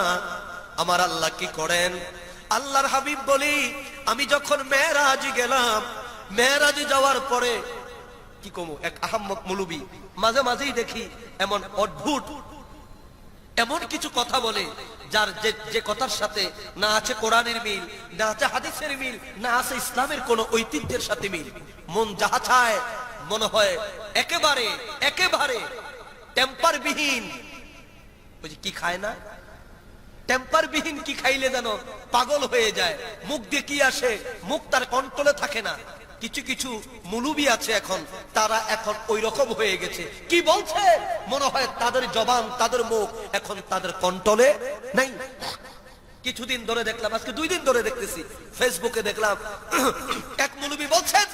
আমার আল্লাহ কি করেন? আল্লাহর হাবিব বলি, আমি যখন মেরাজে গেলাম, মেরাজে যাওয়ার পরে কি কমু, এক আহাম্মক মৌলবী মাঝে মাঝেই দেখি এমন অদ্ভুত এমন কিছু কথা বলে, যার যে কথার সাথে না আছে কোরআনের মিল, না আছে হাদিসের মিল, না আছে ইসলামের কোন ঐতিহ্যের সাথে মিল। মন যাহা চায় মনে হয় একেবারে একেবারে টেম্পার বিহীন। ওই যে কি খায় না, টেম্পার বিহীন কি খাইলে যেন পাগল হয়ে যায়, মুখ দিয়ে কি আসে, মুখ তার কন্ট্রোলে থাকে না। কিছু কিছু মুলুবি আছে এখন, তারা এখন ওই রকম হয়ে গেছে, কি বলছে মনে হয় তাদের জবান তাদের মুখ এখন তাদের কন্ট্রোলে নাই। কিছুদিন ধরে দেখলাম, আজকে 2 দিন ধরে দেখতেছি ফেসবুকে দেখলাম, এক মুলুবি বলছেন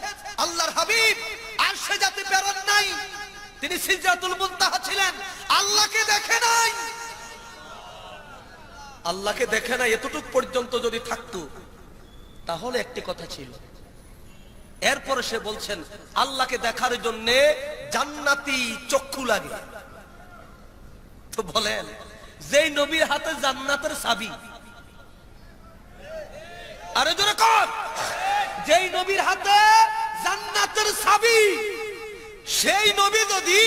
আল্লাহর হাবিব আরশে যাতে প্রেরণ নাই, তিনি সিদরাতুল মুনতাহা ছিলেন, আল্লাহকে দেখে নাই। আল্লাহকে দেখে নাই এতটুক পর্যন্ত যদি থাকতো তাহলে একটি কথা ছিল। এরপরে সে বলছেন আল্লাহকে দেখার জন্য জান্নাতি চক্ষু লাগে। তো বলেন, যেই নবীর হাতে জান্নাতের চাবি, আরে জোরে কর, যেই নবীর হাতে জান্নাতের চাবি, সেই নবী যদি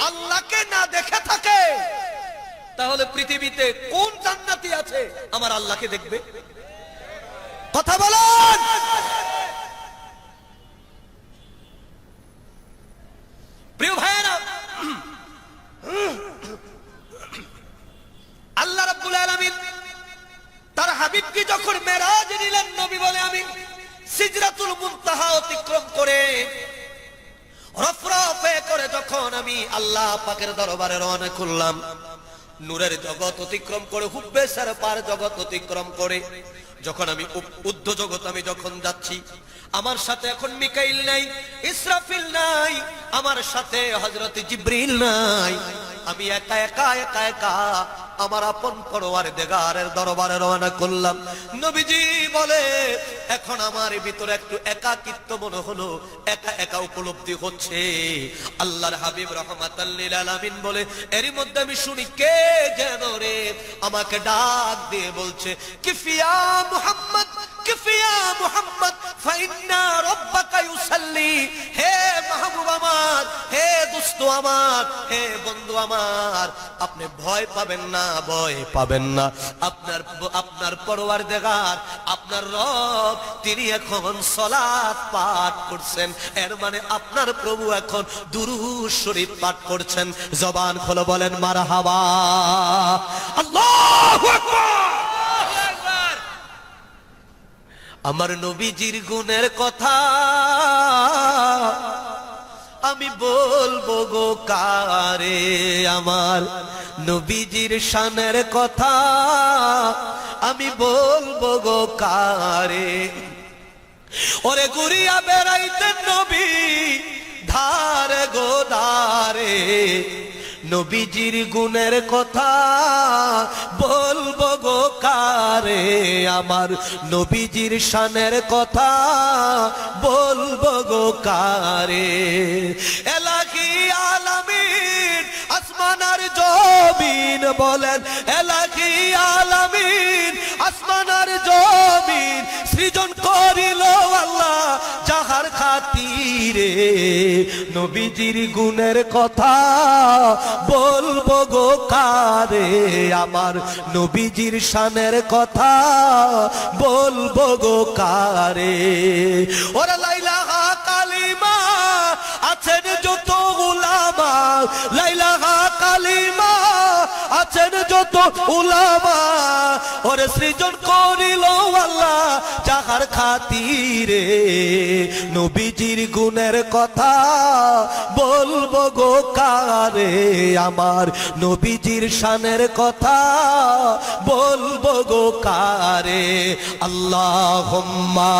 আল্লাহকে না দেখে থাকে, তাহলে পৃথিবীতে কোন জান্নাতি আছে আমার আল্লাহকে দেখবে? কথা বলেন। প্রিয় ভাইয়েরা, আল্লাহ রাব্বুল আলামিন তার হাবিবকে যখন মেরাজ নিলেন, নবী বলে আমি সিদরাতুল মুনতাহা অতিক্রম করে রফরফে করে যখন আমি আল্লাহ পাকের দরবারে রওনা করলাম, নূরের জগৎ অতিক্রম করে, হুব্বে সারপার জগৎ অতিক্রম করে যখন আমি উদ্ধ জগৎ আমি যখন যাচ্ছি, আমার সাথে এখন মিকাইল নাই, ইসরাফিল নাই, আমার সাথে হযরত জিবরিল নাই, আমি একা একা একা একা আমার আপন পরওয়ারদিগারের দরবারে রওনা করলাম। নবীজি বলে এখন আমার ভিতরে একটু একাকিত্ব মনে হলো, একা একা উপলব্ধি হচ্ছে। আল্লাহর হাবিব রাহমাতাল লিল আলামিন বলে, এরই মধ্যে আমি শুনি কে যেন রে আমাকে ডাক দিয়ে বলছে, কিফিয়া মুহাম্মদ, কিফিয়া মুহাম্মদ ফাইন্না রাব্বাকা ইউসাল্লি। হে মাহবুব আমার, হে দোস্ত আমার, হে বন্ধু আমার, আপনি ভয় পাবেন না, ভয় পাবেন না, আপনার পরওয়ারদিগার আপনার রব তিনি এখন সালাত পাঠ করছেন। এর মানে আপনার প্রভু এখন দুরূদ শরীফ পাঠ করছেন। জবান খুলে বলেন মারহাবা, আল্লাহু আকবার। আমার নবীজির গুণের কথা আমি বলবো গো কারে, আমার নবীজির শানের কথা আমি বলবো গো কারে। ওরে গুরিয়া বেড়াইতেন নবী ধারে গো ধারে, নবীজির গুণের কথা বলবো গো কারে, আমার নবীজির শানের কথা বলবো গো কারে। এলাহি আলামিন আসমান আর জমিন বলেন, এলাহি আলামিন আসমান আর জমিন সৃজন করিল আল্লাহ যাহার খাতিরে, নবীজির গুণের কথা বলবো গো কারে, আমার নবীজির শানের কথা বলবো গো কারে। ওরে লাইলাহা কালিমা আছেন যত উলামা, লাইলাহা কালিমা আছেন যত উলামা, ওরে সৃজন করিল আল্লাহ যাহার খাতিরে, নবীজির গুণের কথা বলবো গো কারে, আমার নবীজির শানের কথা বলবো গো কারে। আল্লাহুম্মা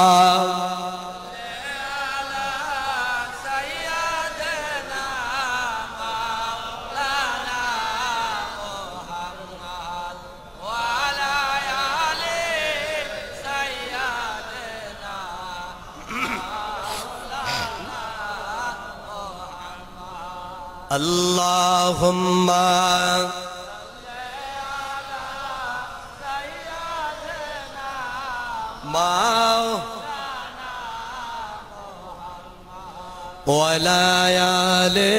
আল্লাহুম্মা ওয়ালা আলে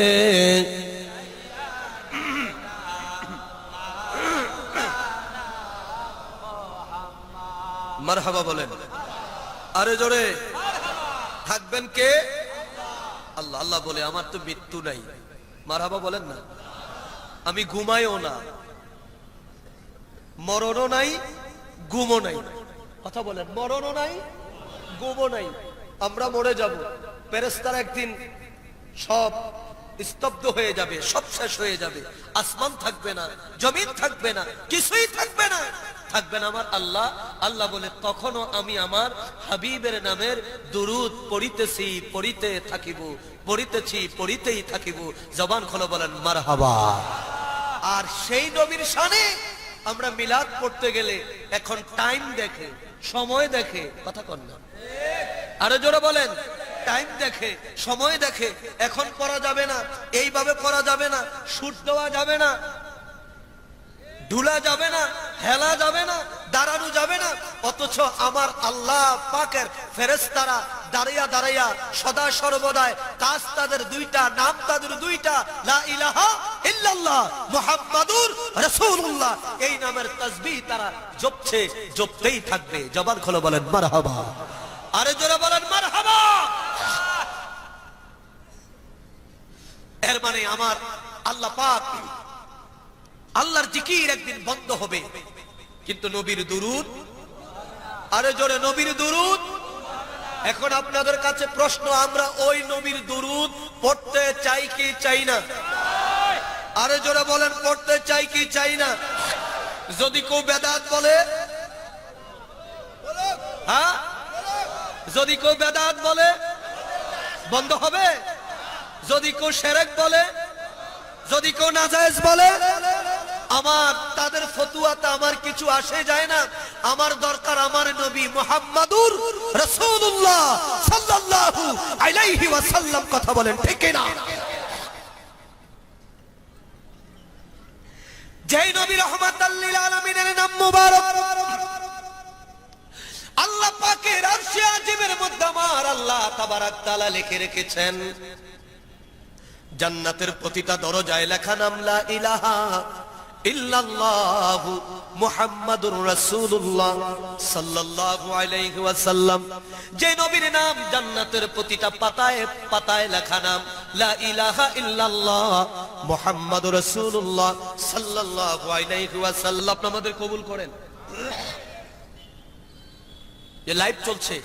মারহাবা বলেন আরে জোরে থাকবেন কে আল্লাহ আল্লাহ বলে আমার তো মৃত্যু নাই মারহাবা বলেন না আমি ঘুমাইও না মরণও নাই ঘুমও নাই কথা বলেন মরণও নাই ঘুমও নাই আমরা মরে যাব ফেরেশতারা একদিন সব স্তব্ধ হয়ে যাবে সব শেষ হয়ে যাবে আসমান থাকবে না জমিন থাকবে না কিছুই থাকবে না থাকবেন আমার আল্লাহ আল্লাহ বলে তখনও আমি আমার হাবিবের নামের দুরূদ পড়িতেছি পড়িতে থাকিব পড়িতেছি পড়িতেই থাকিব জবান খুলে বলেন মারহাবা আর সেই নবীর শানে আমরা মিলাদ পড়তে গেলে এখন টাইম দেখে সময় দেখে কথা কন না আরো জোরে বলেন টাইম দেখে সময় দেখে এখন পড়া যাবে না এইভাবে পড়া যাবে না শুট দেওয়া যাবে না ঢুলা যাবে না হেলা যাবে না দাঁড়ানো যাবে না অথচ আমার আল্লাহ পাকের ফেরেশতারা দাঁড়িয়া দাঁড়াইয়া সদা সর্বদাই কাজ তাদের দুইটা নাম তাদের দুইটা লা ইলাহা ইল্লাল্লাহ মুহাম্মাদুর রাসূলুল্লাহ এই নামের তাসবিহ তারা জপছে জপতেই থাকবে জবান খুলে বলেন মারহাবা আরে জোরে বলেন মারহাবা এর মানে আমার আল্লাহ পাক আল্লাহর জিকির একদিন বন্ধ হবে কিন্তু নবীর দুরূদ আরে জোরে নবীর দুরূদ এখন আপনাদের কাছে প্রশ্ন আমরা ওই নবীর দুরূদ পড়তে চাই কি চাই না আরে জোরে বলেন পড়তে চাই কি চাই না যদি কেউ বেদাত বলে হ্যাঁ যদি কেউ বেদাত বলে বন্ধ হবে যদি কেউ শিরক বলে যদি কেউ নাজায়েজ বলে আমার তাদের ফতুয়াতে আমার কিছু আসে যায় না আমার দরকার আমার নবী মুহাম্মাদুর রাসূলুল্লাহ সাল্লাল্লাহু আলাইহি ওয়াসাল্লাম কথা বলেন ঠিক না যেই নবী রাহমাতাল লিল আলামিনের নাম মুবারক আল্লাহ পাকের আরশে আজিমের মধ্যে আমার আল্লাহ তাবারাক তাআলা লিখে রেখেছেন জান্নাতের প্রতিটা দরজায় লেখা নাম লা ইলাহা ইল্লাল্লাহু মুহাম্মাদুর রাসূলুল্লাহ সাল্লাল্লাহু আলাইহি ওয়াসাল্লাম যে নবীর নাম জান্নাতের প্রতিটা পাতায় পাতায় লেখা নাম লা ইলাহা ইল্লাল্লাহ মুহাম্মাদুর রাসূলুল্লাহ সাল্লাল্লাহু আলাইহি ওয়াসাল্লাম আমাদের কবুল করেন যে লাইভ চলছে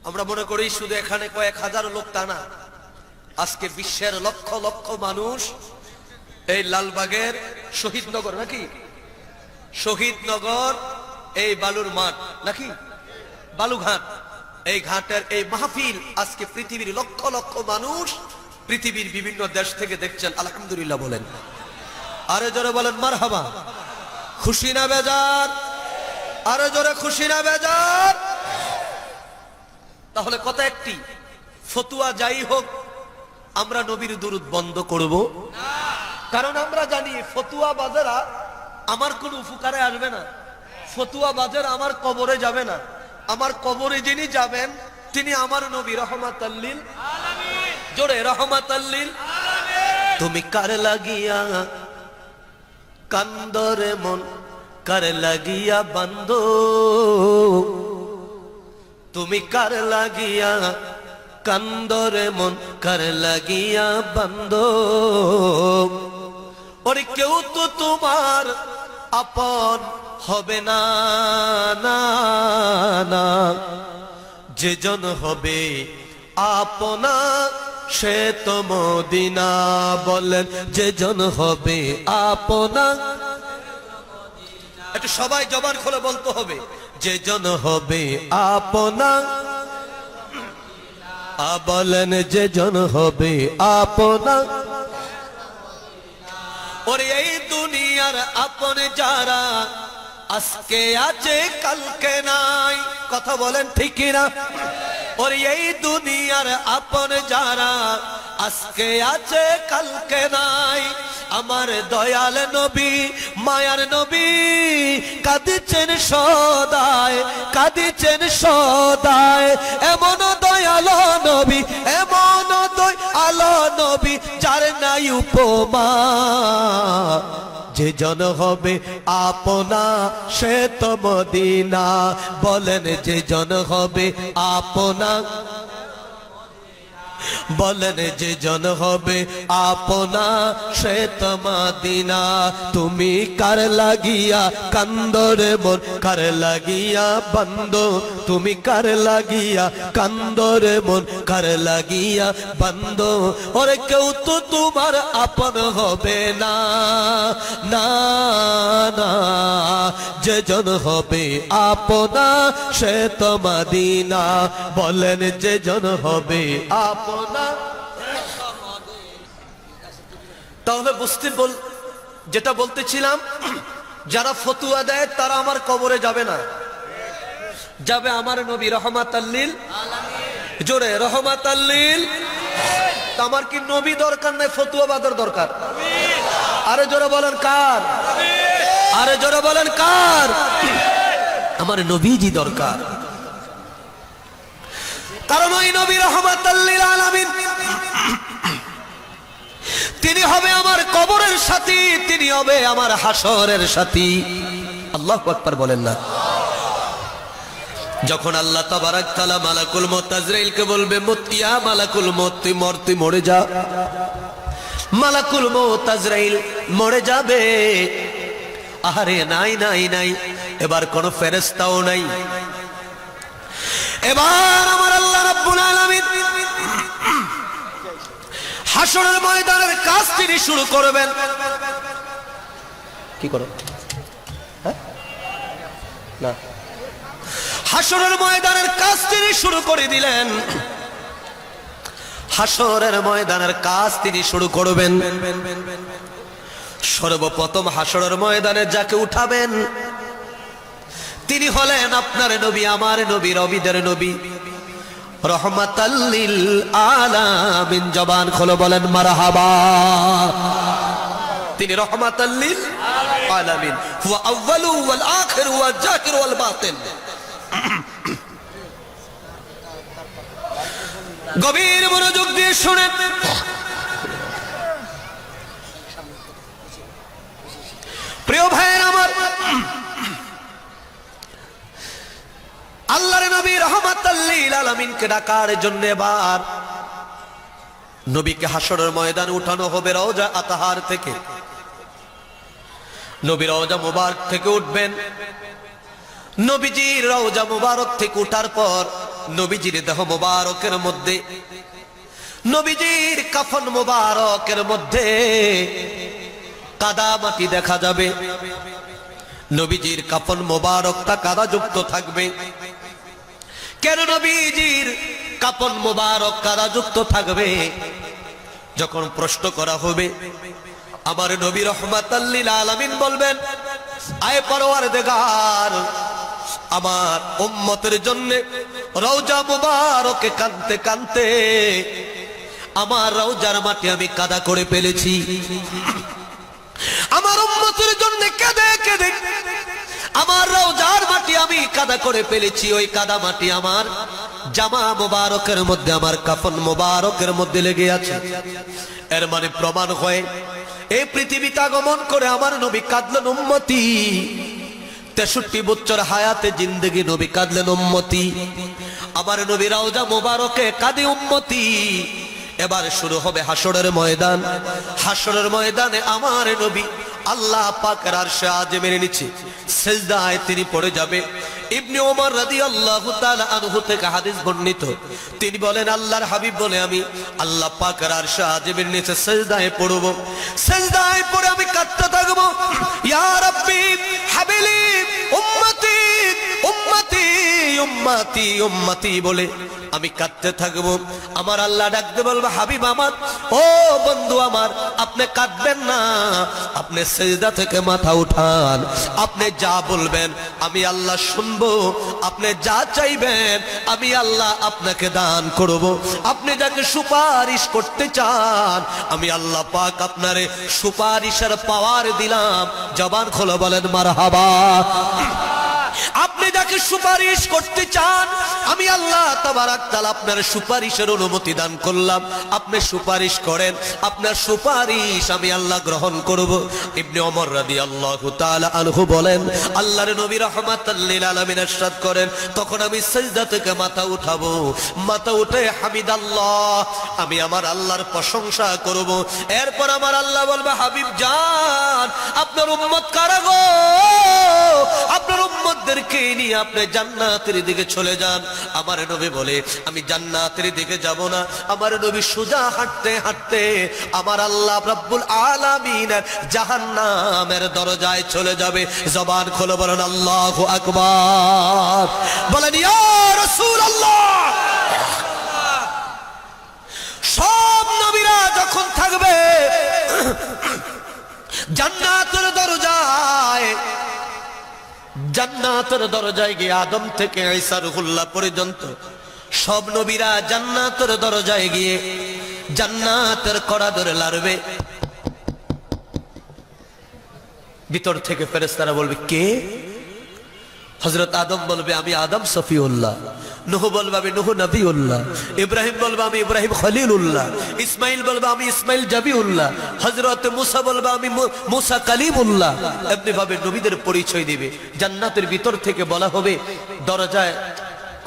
আমরা মনে করি শুধু এখানে কয়েক হাজার লোক তা না আজকে বিশ্বের লক্ষ লক্ষ মানুষ এই লালবাগের শহীদনগর নাকি শহীদনগর এই বালুর মাঠ নাকি বালুঘাট এই ঘাটের এই মাহফিল আজকে পৃথিবীর লক্ষ লক্ষ মানুষ পৃথিবীর বিভিন্ন দেশ থেকে দেখছেন আলহামদুলিল্লাহ বলেন আরে জোরে বলেন মারহাবা খুশি না বেজার আরে জোরে খুশি না বেজার তাহলে কথা একটি ফতুয়া যাই হোক আমরা নবীর দুরূদ বন্ধ করব না কারণ আমরা জানি ফতুয়া বাজেরা আমার কোন উপকারে আসবে না ফতুয়া বাজেরা আমার কবরে যাবে না আমার কবরে যিনি যাবেন তিনি আমার নবী রাহমাতাল লিল আলামিন জোরে রাহমাতাল লিল আলামিন তুমি কার লাগিয়া কান্দরে মন কার লাগিয়া বান্দো তুমি কার লাগিয়া কান্দরে মন কার লাগিয়া বান্দো ওরে কেউ তো তোমার আপন হবে না না না যেজন হবে আপনা সে তো মদিনা বলেন যেজন হবে আপনা একটু সবাই জবান খুলে বলতে হবে যেজন হবে আপনা বলেন যেজন হবে আপনা ওরে এই দুনিয়ার আপন যারা আজকে আছে কালকে নাই কথা বলেন ঠিক না ওর এই দুনিয়ার আপন যারা আজকে আছে কালকে নাই, আমার দয়াল নবী মায়ার নবী কাঁদিছেন সদায়, কাঁদিছেন সদায়। এমন দয়াল নবী, এমন দয়াল নবী যার নাই উপমা, যে জন হবে আপনা সে তো মদিনা। বলেন যে জন হবে আপনা, বলেন যে জন হবে আপনা সে তো মদিনা। তুমি কার লাগিয়া কান্দরে মন, কার লাগিয়া বন্ধ, তুমি কার লাগিয়া কান্দরে মন, কার লাগিয়া বন্ধ। ওরে কেউ তো তোমার আপন হবে না, না না, যে জন হবে আপনা সে তো মদিনা। বলেন যে জন হবে আপনা। তাহলে বুঝতে যেটা বলতেছিলাম, যারা ফতুয়া দেয় তারা আমার কবরে যাবে না, যাবে আমার নবী রহমাতাল্লিল আলামিন। জোরে রহমাতাল্লিল। আমার কি নবী দরকার নাই, ফতুয়াবাদের দরকার? আরে জোরে বলেন কার? আরে জোরে বলেন কার? আমার নবীজি দরকার, কারণ ওই নবী রহমাতাল্লিল আলামিন তিনি হবে আমার কবরের সাথী, তিনি হবে আমার হাসরের সাথী। আল্লাহু আকবার বলেন না। যখন আল্লাহ তাবারাক তাআলা মালাকুল মউত আজরাইলকে বলবে, ইয়া মালাকুল মউত তুই মরে যা, মালাকুল মউত আজরাইল মরে যাবে। আরে নাই নাই নাই, এবার কোন ফেরেশতাও নাই। এবার আমার আল্লাহ রাব্বুল আলামিন হাসরের ময়দানের কাজ তিনি শুরু করবেন। কি করো না, হাসরের ময়দানের কাজ তিনি শুরু করে দিলেন। হাসরের ময়দানের কাজ তিনি শুরু করবেন। সর্বপ্রথম হাসরের ময়দানে যাকে উঠাবেন তিনি হলেন আপনার নবী, আমার নবী, রবিদের নবী, রহমাতাল্লিল আলামিন। জবান খোলো বলেন মারহাবা। তিনি রহমাতাল্লিল আলামিন, হুয়া আউয়ালু ওয়াল আখিরু ওয়াল জাহিরু ওয়াল বাতিন। গভীর মনোযোগ দিয়ে শুনেন। প্রিয় ভাইয়ের আমার, আল্লাহর নবী রহমাতাল্লিল আলামিনকে ডাকার জন্য এবার নবীকে হাসরের ময়দানে উঠানো হবে রওজা আতাহার থেকে। নবী রওজা মুবারক থেকে উঠবেন। নবীজির রওজা মুবারক থেকে উঠার পর নবীজির দেহ মুবারকের মধ্যে, নবীজির কাফন মুবারকের মধ্যে কাদা মাটি দেখা যাবে। নবীজির কাফন মুবারকটা কাদাযুক্ত থাকবে। কেন নবীজির কাফন মুবারক কাদাযুক্ত থাকবে? যখন প্রশ্ন করা হবে, আমার নবী রহমাতাল্লিল আলামিন বলবেন, আয় পরওয়ারদিগার, আমার উম্মতের জন্য রওজা মুবারকে কাঁদতে কাঁদতে আমার রওজার মাটি আমি কাদা করে ফেলেছি। আমার উম্মতের জন্য কেঁদে কেঁদে আমার রওজার মাটি আমি কাদা করে ফেলেছি। ওই কাদা মাটি আমার জামা মুবারকের মধ্যে, আমার কাফন মুবারকের মধ্যে লেগে আছে। এর মানে প্রমাণ হয় এই পৃথিবীতে আগমন করে আমার নবী কাঁদলেন উম্মতি। 63 বছর হায়াতে জিন্দেগি নবী কাঁদলেন উম্মতি। আমার নবী রওজা মুবারকে কাঁদে উম্মতি। এবার শুরু হবে হাসরের ময়দান। হাসরের ময়দানে আমার নবী আল্লাহ পাকের আরশে আযমের নিচে সিজদায় তিনি পড়ে যাবে। ইবনে ওমর রাদিয়াল্লাহু তাআলা আনহু থেকে হাদিস বর্ণিত, তিনি বলেন, আল্লাহর হাবিব বলে, আমি আল্লাহ পাকের আরশে আযমের নিচে সিজদায় পড়ব। সিজদায় পড়ে আমি কাঁদতে থাকব, ইয়া রাব্বি হাবিলি উম্মতি উম্মতি উম্মতি উম্মতি বলে আমি কাঁদতে থাকবো। আমার আল্লাহ ডাকতে বলবো, হাবিব আমার ও বন্ধু আমার, আপনি কাঁদবেন না, আপনি সিজদা থেকে মাথা উঠান। আপনি যা বলবেন আমি আল্লাহ শুনবো, আপনি যা চাইবেন আমি আল্লাহ আপনাকে দান করব। আপনি যাকে সুপারিশ করতে চান আমি আল্লাহ পাক আপনারে সুপারিশের পাওয়ার দিলাম। জবান খুলে বলেন মারহাবা। আপনি যাকে সুপারিশ করতে চান আমি আল্লাহ তাবারাক তাআলা আপনার সুপারিশের অনুমতি দান করলাম। আপনি সুপারিশ করেন, আপনার সুপারিশ আমি আল্লাহ গ্রহণ করব। ইবনে ওমর রাদিয়াল্লাহু তাআলা আনহু বলেন, আল্লাহর নবী রাহমাতাল লিল আলামিন ইরশাদ করেন, তখন আমি সিজদা থেকে মাথা উঠাবো, মাথা উঠে হামিদাল্লাহ, আমি আমার আল্লাহর প্রশংসা করব। এরপর আমার আল্লাহ বলবে, হাবিব জান আপনার উম্মত কারা গো? আপনার উম্মতদেরকে নিয়ে আপনি জান্নাতের দিকে চলে যান। আমার নবী বলে, আমি জান্নাতের দিকে যাব না। আমার নবী সোজা হাঁটতে হাঁটতে আমার আল্লাহ রাব্বুল আলামিন জাহান্নামের দরজায় চলে যাবে। জবান খুলে বলেন আল্লাহু আকবার, বলেন ইয়া রাসূলুল্লাহ। সব নবীরা যখন থাকবে জান্নাতের দরজায়, জান্নাতের দরজায় গিয়ে আদম থেকে ঈসা রুহুল্লাহ পর্যন্ত সব নবীরা জান্নাতের দরজায় গিয়ে জান্নাতের কড়া ধরে লাড়বে। ভিতর থেকে ফেরেশতারা বলবে, কে? হযরত আদম বলবে, আমি আদম সফিউল্লাহ। নূহ বলবে, আমি নূহ নবিউল্লাহ। ইব্রাহিম বলবে, আমি ইব্রাহিম খলিলুল্লাহ। ইসমাইল বলবে, আমি ইসমাইল জাবিউল্লাহ। হযরত মুসা বলবে, আমি মুসা কালিমুল্লাহ। এমনি ভাবে নবীদের পরিচয় দিবে। জান্নাতের ভিতর থেকে বলা হবে, দরজায়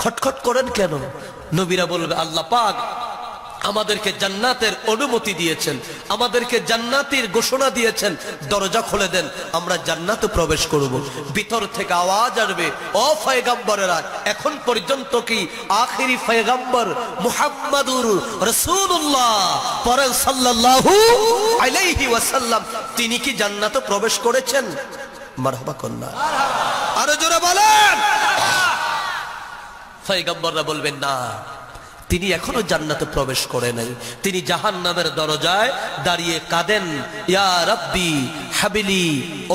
খটখট করেন কেন? নবীরা বলবে, আল্লাহ পাক আমাদেরকে জান্নাতের অনুমতি দিয়েছেন, আমাদেরকে জান্নাতের ঘোষণা দিয়েছেন, দরজা খুলে দেন, আমরা জান্নাতে প্রবেশ করব। ভিতর থেকে আওয়াজ আসবে, ও পয়গম্বরেরা, এখন পর্যন্ত কি আখিরি পয়গম্বর মুহাম্মাদুর রাসূলুল্লাহ পরে সাল্লাল্লাহু আলাইহি ওয়াসাল্লাম তিনি কি জান্নাতে প্রবেশ করেছেন? মারহাবা কন্যা, আরো জোরে বলেন। পয়গম্বররা বলবেন, না, তিনি এখনো জান্নাতে প্রবেশ করে নাই, তিনি জাহান্নামের দরজায় দাঁড়িয়ে কাঁদেন, ইয়া রাব্বি হাবিলি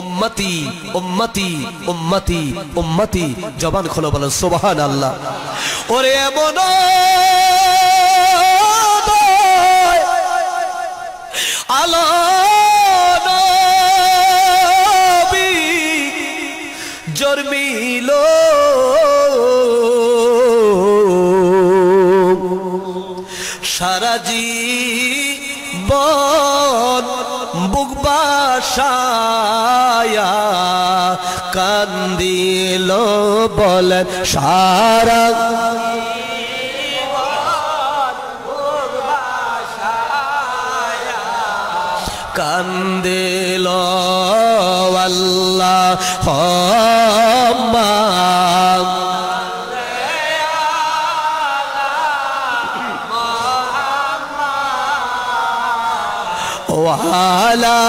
উম্মতি উম্মতি উম্মতি উম্মতি। জবান খুলে বলেন সুবহানাল্লাহ। ওরে এমন আলো নবী জন্মিল সারা জীবন বুক বাসায়া কান্দিল বলেন সারা কান্দিল আল্লাহ وعلى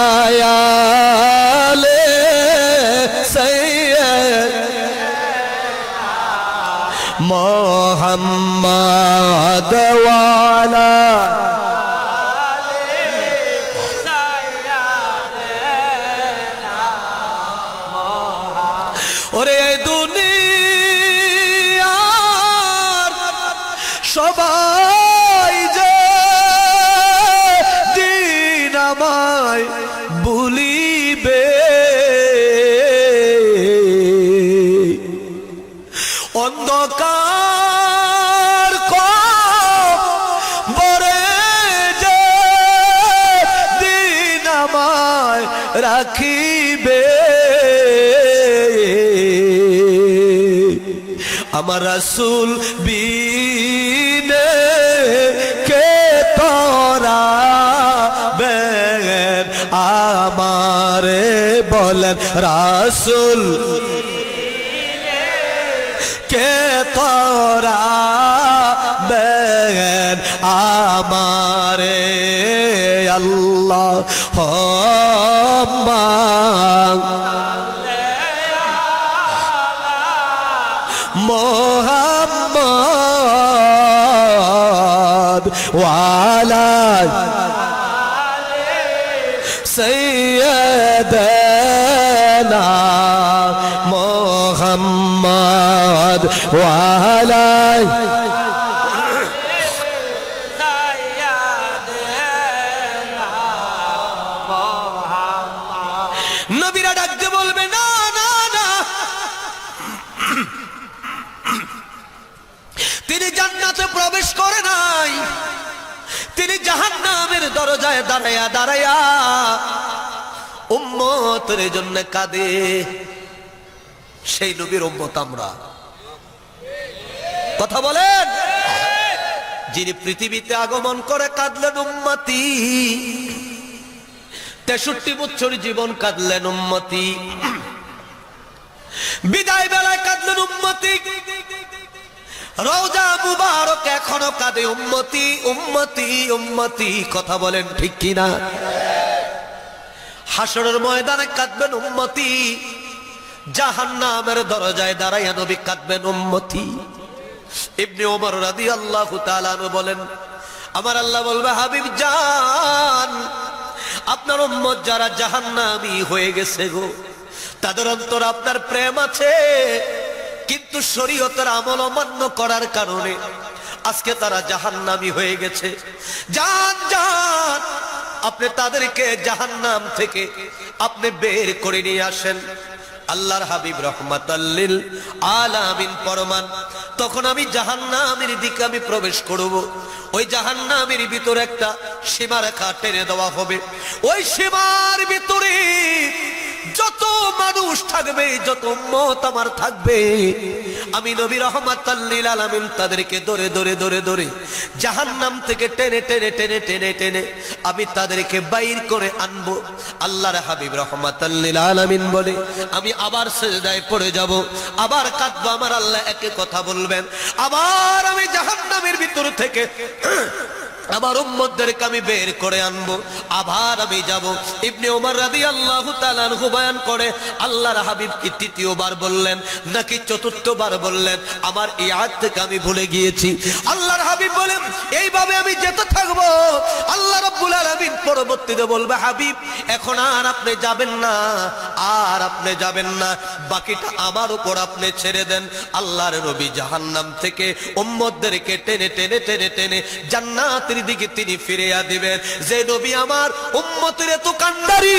آل سيد محمد وعلى ওরে দুনিয়ার সবাই যে দিন আমায় ভুলিবে, অন্ধকার কবরে যে দিন আমায় রাখিবে, আমার রাসূল বিনে কে তোরা বেন আমারে বলেন রাসূল কে তোরা বেন আমারে আল্লাহ মোহাম্মদ ওয়ালা سيدنا محمد وعلى নবীরা ডাকতে বলবে না না না, তিনি জান্নাতে প্রবেশ করে নাই, তিনি জাহান্নামের দরজায় দাঁড়ায়া দাঁড়ায়া উম্মতের জন্য কাঁদে। সেই নবীর উম্মত আমরা। কথা বলেন, যিনি পৃথিবীতে আগমন করে কাঁদলেন উম্মতি, 63 বছর জীবন কাঁদলেন উম্মতি, বিদায় বেলায় কাঁদলেন উম্মতি, রওজা মুবারক এখনো কাঁদে উম্মতি উম্মতি উম্মতি। কথা বলেন ঠিক কিনা? হাসরের ময়দানে কাঁদবেন উম্মতি, জাহান্নামের দরজায় দাঁড়াইয়া নবী কাঁদবেন উম্মতি। ইবনে ওমর রাদিয়াল্লাহু তাআলা আনহু বলেন, আমার আল্লাহ বলবে, হাবিব জান, আপনার উম্মত যারা জাহান্নামী হয়ে গেছে গো, তাদের অন্তরে আপনার প্রেম আছে, কিন্তু শরীয়তের আমল অমান্য করার কারণে আজকে তারা জাহান্নামী হয়ে গেছে। জান জান, আপনি তাদেরকে জাহান্নাম থেকে আপনি বের করে নিয়ে আসেন। আল্লাহর হাবিব রাহমাতাল লিল আলামিন ফরমান, তখন আমি জাহান্নামের দিকে আমি প্রবেশ করব। ওই জাহান্নামের ভিতরে একটা সীমারেখা টেনে দেওয়া হবে। ওই সীমার ভিতরে যত মানুষ থাকবে, যত উম্মত আমার থাকবে, আমি নবী রাহমাতাল লিল আলামিন তাদেরকে ধরে ধরে ধরে ধরে জাহান্নাম থেকে টেনে টেনে টেনে টেনে টেনে আমি তাদেরকে বাইর করে আনবো। আল্লাহর হাবিব রাহমাতাল লিল আলামিন বলে, আমি আবার সিজদায় পড়ে যাব, আবার কাঁদবো। আমার আল্লাহ একে কথা বলবেন, আবার আমি জাহান্নামের ভিতর থেকে আমার উম্মতদেরকে আমি বের করে আনবো, আবার আমি যাব। ইবনে ওমর রাদিয়াল্লাহু তাআলা আনহু বয়ান করে, আল্লাহর হাবিব কি তৃতীয়বার বললেন নাকি চতুর্থবার বললেন, আমার এই আয়াত থেকে আমি ভুলে গিয়েছি। আল্লাহর হাবিব বলেন, এইভাবে আমি যেতে থাকবো। আল্লাহ রাব্বুল আলামিন পরবর্তীতে বলবে, হাবিব এখন আর আপনি যাবেন না, আর আপনি যাবেন না, বাকিটা আমার উপর আপনি ছেড়ে দেন। আল্লাহর নবী জাহান্নাম থেকে উম্মতদেরকে টেনে টেনে টেনে টেনে জান্নাতের দিকে তিনি ফিরিয়ে দিবেন। যে নবী আমার উম্মতের এত কান্ডারি,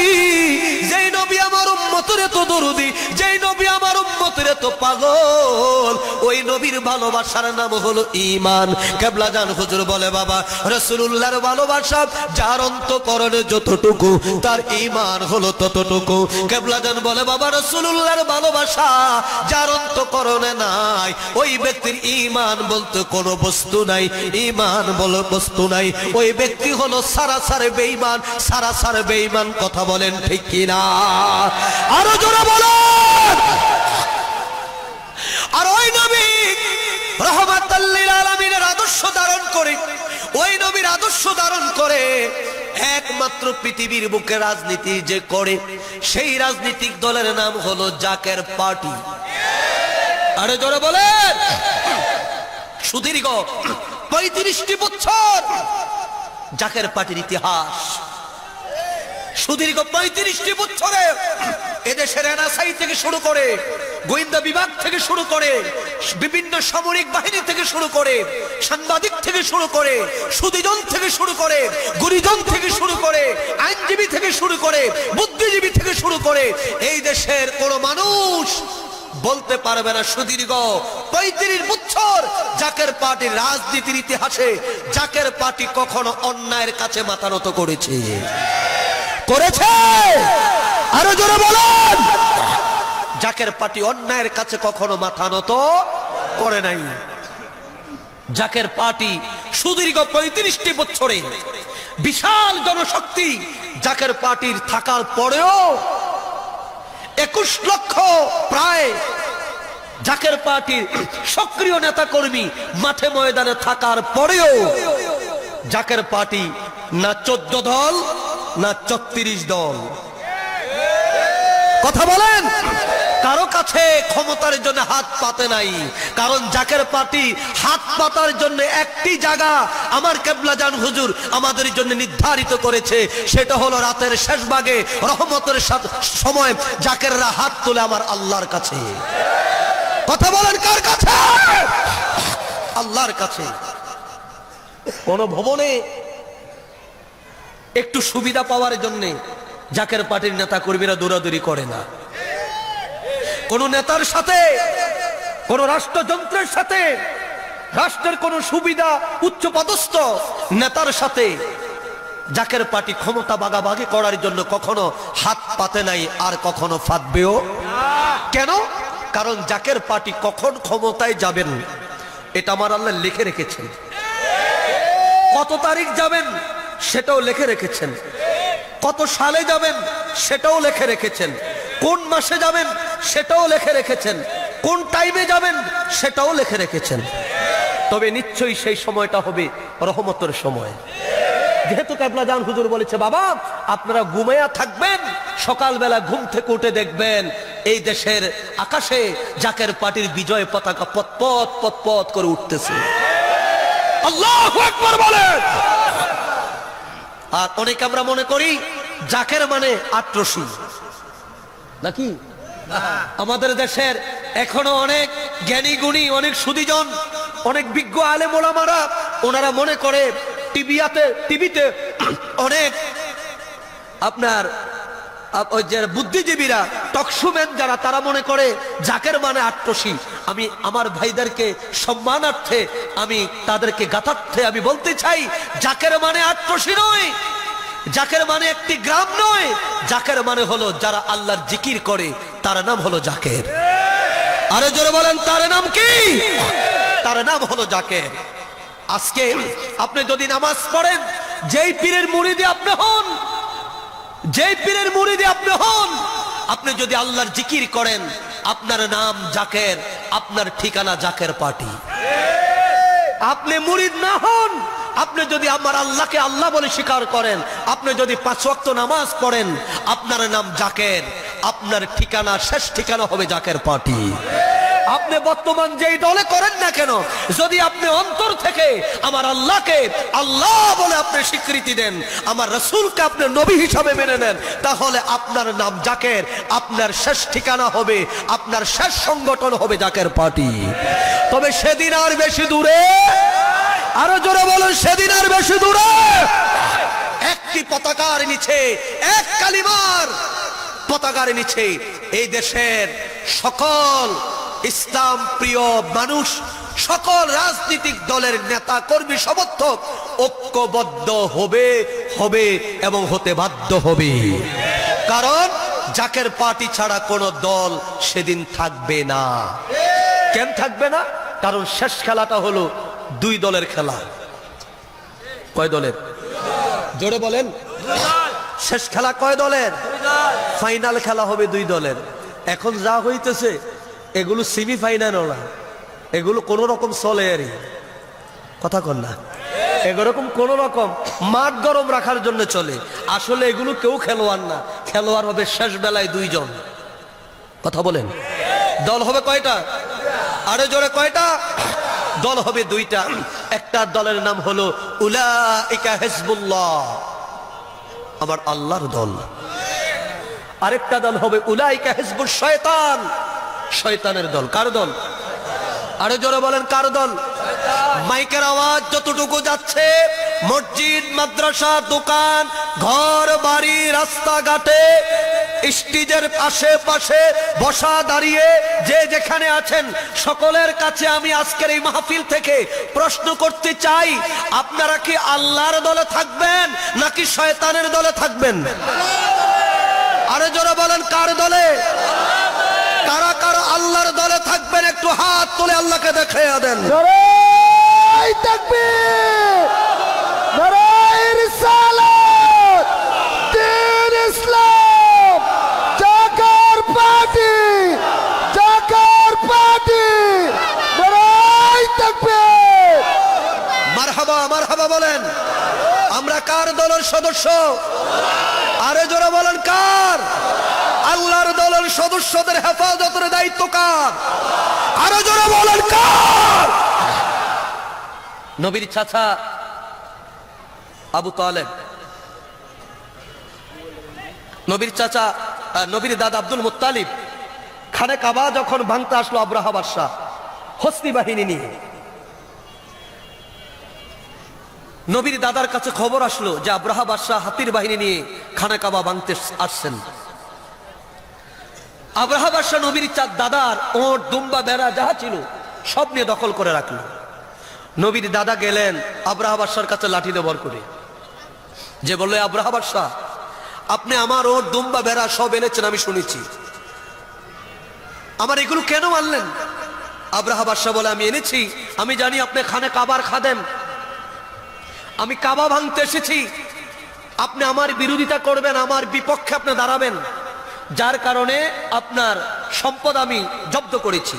যেই নবী আমার উম্মতের এত দরদি, যেই নবী আমার উম্মতের এত পাগল, ওই নবীর ভালোবাসার নাম হলো ঈমান। কেবলা জান হুজুর বলে, বাবা রাসূলুল্লাহর ভালোবাসা যার অন্তঃকরণে যতটুকু, তার ঈমান হলো ততটুকু। কেবলা জান বলে, বাবা রাসূলুল্লাহর ভালোবাসা যার অন্তঃকরণে নাই, ওই ব্যক্তির ঈমান বলতে কোনো বস্তু নাই, ঈমান বলে বস্তু নাই, ওই ব্যক্তি হলো সারাসার বেঈমান, সারাসার বেঈমান। কথা বলেন ঠিক কিনা? আরো জোরে বলেন। আর ওই নবী রাহমাতাল লিল আলামিনের আদর্শ ধারণ করে, ওই নবীর আদর্শ ধারণ করে একমাত্র পৃথিবীর বুকে রাজনীতি যে করে, সেই রাজনৈতিক দলের নাম হলো জাকের পার্টি। আরে জোরে বলেন। সুদীর্ঘ 35টি বছর জাকের পার্টির ইতিহাস। সুদীর্ঘ 35টি বছরে এদেশের এনআইএ থেকে শুরু করে, গোয়েন্দা বিভাগ থেকে শুরু করে, বিভিন্ন সামরিক বাহিনী থেকে শুরু করে, সাংবাদিক থেকে শুরু করে, সুদীজন থেকে শুরু করে, গুরিজন থেকে শুরু করে, আইনজীবী থেকে শুরু করে, বুদ্ধিজীবী থেকে শুরু করে, এই দেশের কোন মানুষ বলতে পারবে না সুদীর্ঘ 35 বছর জাকের পার্টির রাজনীতির ইতিহাসে জাকের পার্টি কখনো অন্যায়ের কাছে মাথা নত করেছে? করেছে? আরো জোরে বলেন। জাকের পার্টি অন্যায়ের কাছে কখনো মাথা নত করে নাই। জাকের পার্টি সুদীর্ঘ 35টি বছরে বিশাল জনশক্তি জাকের পার্টির থাকার পরেও 21 লক্ষ প্রায় জাকের পার্টির সক্রিয় নেতা কর্মী মাঠে ময়দানে থাকার পরেও জাকের পার্টি না 14 দল না 36 দল। কথা বলেন। কারো কাছে ক্ষমতার জন্য হাত পাতে নাই, কারণ জাকের পার্টি হাত পাতার জন্য একটি জায়গা আমার কেবলাজান হুজুর আমাদের জন্য নির্ধারিত করেছে, সেটা হলো রাতের শেষ ভাগে রহমতের সময় জাকেররা হাত তুলে আমার আল্লাহর কাছে। কথা বলেন কার কাছে? আল্লাহর কাছে। কোন ভবনে একটু সুবিধা পাওয়ার জন্য জাকের পার্টির নেতা কর্মীরা দৌড়াদৌড়ি করে না। কোন নেতার সাথে, কোন রাষ্ট্রযন্ত্রের সাথে, রাষ্ট্রের কোন সুবিধা উচ্চ পদস্থ নেতার সাথে জাকের পার্টি ক্ষমতা ভাগাভাগি করার জন্য কখনো হাত পাতে নাই, আর কখনো পাতবেও। কেন? কারণ জাকের পার্টি কখন ক্ষমতায় যাবেন এটা আমার আল্লাহ লিখে রেখেছেন। কত তারিখ যাবেন সেটাও লিখে রেখেছেন, কত সালে যাবেন সেটাও লিখে রেখেছেন, কোন মাসে যাবেন সেটাও লিখে রেখেছেন, কোন টাইমে যাবেন সেটাও লিখে রেখেছেন। তবে নিশ্চয়ই সেই সময়টা হবে রহমতের সময়। যেহেতু কেবলাজান হুজুর বলেছে, বাবা আপনারা ঘুমায়া থাকবেন, সকালবেলা ঘুম থেকে উঠে দেখবেন এই দেশের আকাশে জাকের পার্টির বিজয় পতাকা পতপত পতপত করে উঠতেছে। আল্লাহু আকবার বলেন। আর অনেকে আমরা মনে করি জাকের মানে আট্রসি, নাকি? আমাদের দেশের এখনো অনেক জ্ঞানী গুণী, অনেক সুদীজন, অনেক বিজ্ঞ আলেম ওলামারা ওনারা মনে করে টিভিতে অনেক আপনার ওই যে বুদ্ধিজীবীরা টকশুমেন যারা, তারা মনে করে জাকের মানে আট্রসি। আমি আমার ভাইদেরকে সম্মানার্থে, আমি তাদেরকে গাথার্থে আমি বলতে চাই, জাকের মানে আট্রসি নয়, জাকের মানে একটি গ্রাম নয়, জাকের মানে হলো যারা আল্লাহর জিকির করে তার নাম হলো জাকের। আরে জোরে বলেন তার নাম কি? তার নাম হলো জাকের। আজকে আপনি যদি নামাজ পড়েন, যেই পীরের মুরিদি আপনি হন, যেই পীরের মুরিদি আপনি হন, আপনি যদি আল্লাহর জিকির করেন, আপনার নাম জাকের, আপনার ঠিকানা জাকের পার্টি। আপনি মুরিদ না হন, আপনি যদি আমার আল্লাহকে আল্লাহ বলে স্বীকার করেন, আপনি যদি 5 ওয়াক্ত নামাজ পড়েন, আপনার নাম জাকের, আপনার ঠিকানা শেষ ঠিকানা হবে জাকের পার্টি। আপনি বর্তমান যেই দলে করেন না কেন, যদি আপনি অন্তর থেকে আমার আল্লাহকে আল্লাহ বলে আপনি স্বীকৃতি দেন, আমার রাসূলকে আপনি নবী হিসাবে মেনে নেন, তাহলে আপনার নাম জাকের, আপনার শেষ ঠিকানা হবে, আপনার শেষ সংগঠন হবে জাকের পার্টি। তবে সেদিন আর বেশি দূরে, আরো জোরে বলুন, সেদিন আর বেশি দূরে একটি পতাকার নিচে, এক কালিমার পতাকার নিচে এই দেশের সকল ইসলাম প্রিয় মানুষ, সকল রাজনৈতিক দলের নেতা কর্মী সমর্থক ঐক্যবদ্ধ হবে এবং হতে বাধ্য হবে। কারণ জাকের পার্টি ছাড়া কোন দল সেদিন থাকবে না। কেন থাকবে না? কারণ শেষ খেলাটা হলো 2 দলের খেলা। কয় দলের? জোরে বলেন। শেষ খেলা কয় দলের? ফাইনাল খেলা হবে 2 দলের। এখন যা হইতেছে এগুলো সেমিফাইনাল না, এগুলো কোন রকম চলে আরই, কথা কন না, এরকম কোন রকম মাঠ গরম রাখার জন্য চলে। আসলে এগুলো কেউ খেলোয়াড় না, খেলোয়াড় হবে শেষ বেলায় 2 জন। কথা বলেন। দল হবে কয়টা? আরে জোরে কয়টা? দল হবে 2টা। একটা দলের নাম হলো উলাইকা হিজবুল্লাহ, আমার আল্লাহর দল। আরেকটা দল হবে উলাইকা হিজবুশ শয়তান, শয়তানের দল। কার দল? আরে জোরে বলেন কার দল? মাইকের আওয়াজ যতটুকু যাচ্ছে, মসজিদ, মাদ্রাসা, দোকান, ঘর বাড়ি, রাস্তাঘাটে, স্টেজের আশেপাশে বসা দাঁড়িয়ে যে যেখানে আছেন, সকলের কাছে আমি আজকের এই মাহফিল থেকে প্রশ্ন করতে চাই, আপনারা কি আল্লাহর দলে থাকবেন নাকি শয়তানের দলে থাকবেন? আরে জোরে বলেন কার দলে? কারা কারা আল্লাহর দলে থাকবেন একটু হাত তুলে আল্লাহকে দেখাইয়া দেন। নারায়ে তাকবীর, নারায়ে রিসালাত, দ্বীন ইসলাম, জাকের পার্টি, জাকের পার্টি, নারায়ে তাকবীর। মারহাবা, মারহাবা বলেন। আমরা কার দলের সদস্য? আরে জোরে বলেন কার? আল্লাহর দল। বলেন সদস্যদের হেফাজতের দায়িত্ব কার? আরো জোরে বলেন কার? নবীর চাচা আবু তালেব, নবীর চাচা নবীর দাদা আব্দুল মুত্তালিব খানে কাবা যখন ভাঙতে আসলো আব্রাহা বাদশা হস্তি বাহিনী নিয়ে, নবীর দাদার কাছে খবর আসলো যে আব্রাহা বাদশা হাতির বাহিনী নিয়ে খানে কাবা ভাঙতে আসছেন। আব্রাহা বাদশা নবীর দাদার ওট দুম্বা বেড়া যাহা ছিল সব নিয়ে দখল করে রাখলো। নবীর দাদা গেলেন আব্রাহা বাদশার কাছে লাঠি দিয়ে ভর করে, যে বললো আব্রাহা বাদশা আপনি আমার ওট দুম্বা বেড়া সব এনেছেন, আমি শুনেছি, আমার এগুলো কেন মানলেন? আব্রাহা বাদশা বলে আমি এনেছি, আমি জানি আপনি খানে কাবার খাদেম, আমি কাবা ভাঙতে এসেছি, আপনি আমার বিরোধিতা করবেন, আমার বিপক্ষে আপনি দাঁড়াবেন, যার কারণে আপনার সম্পদ আমি জব্দ করেছি।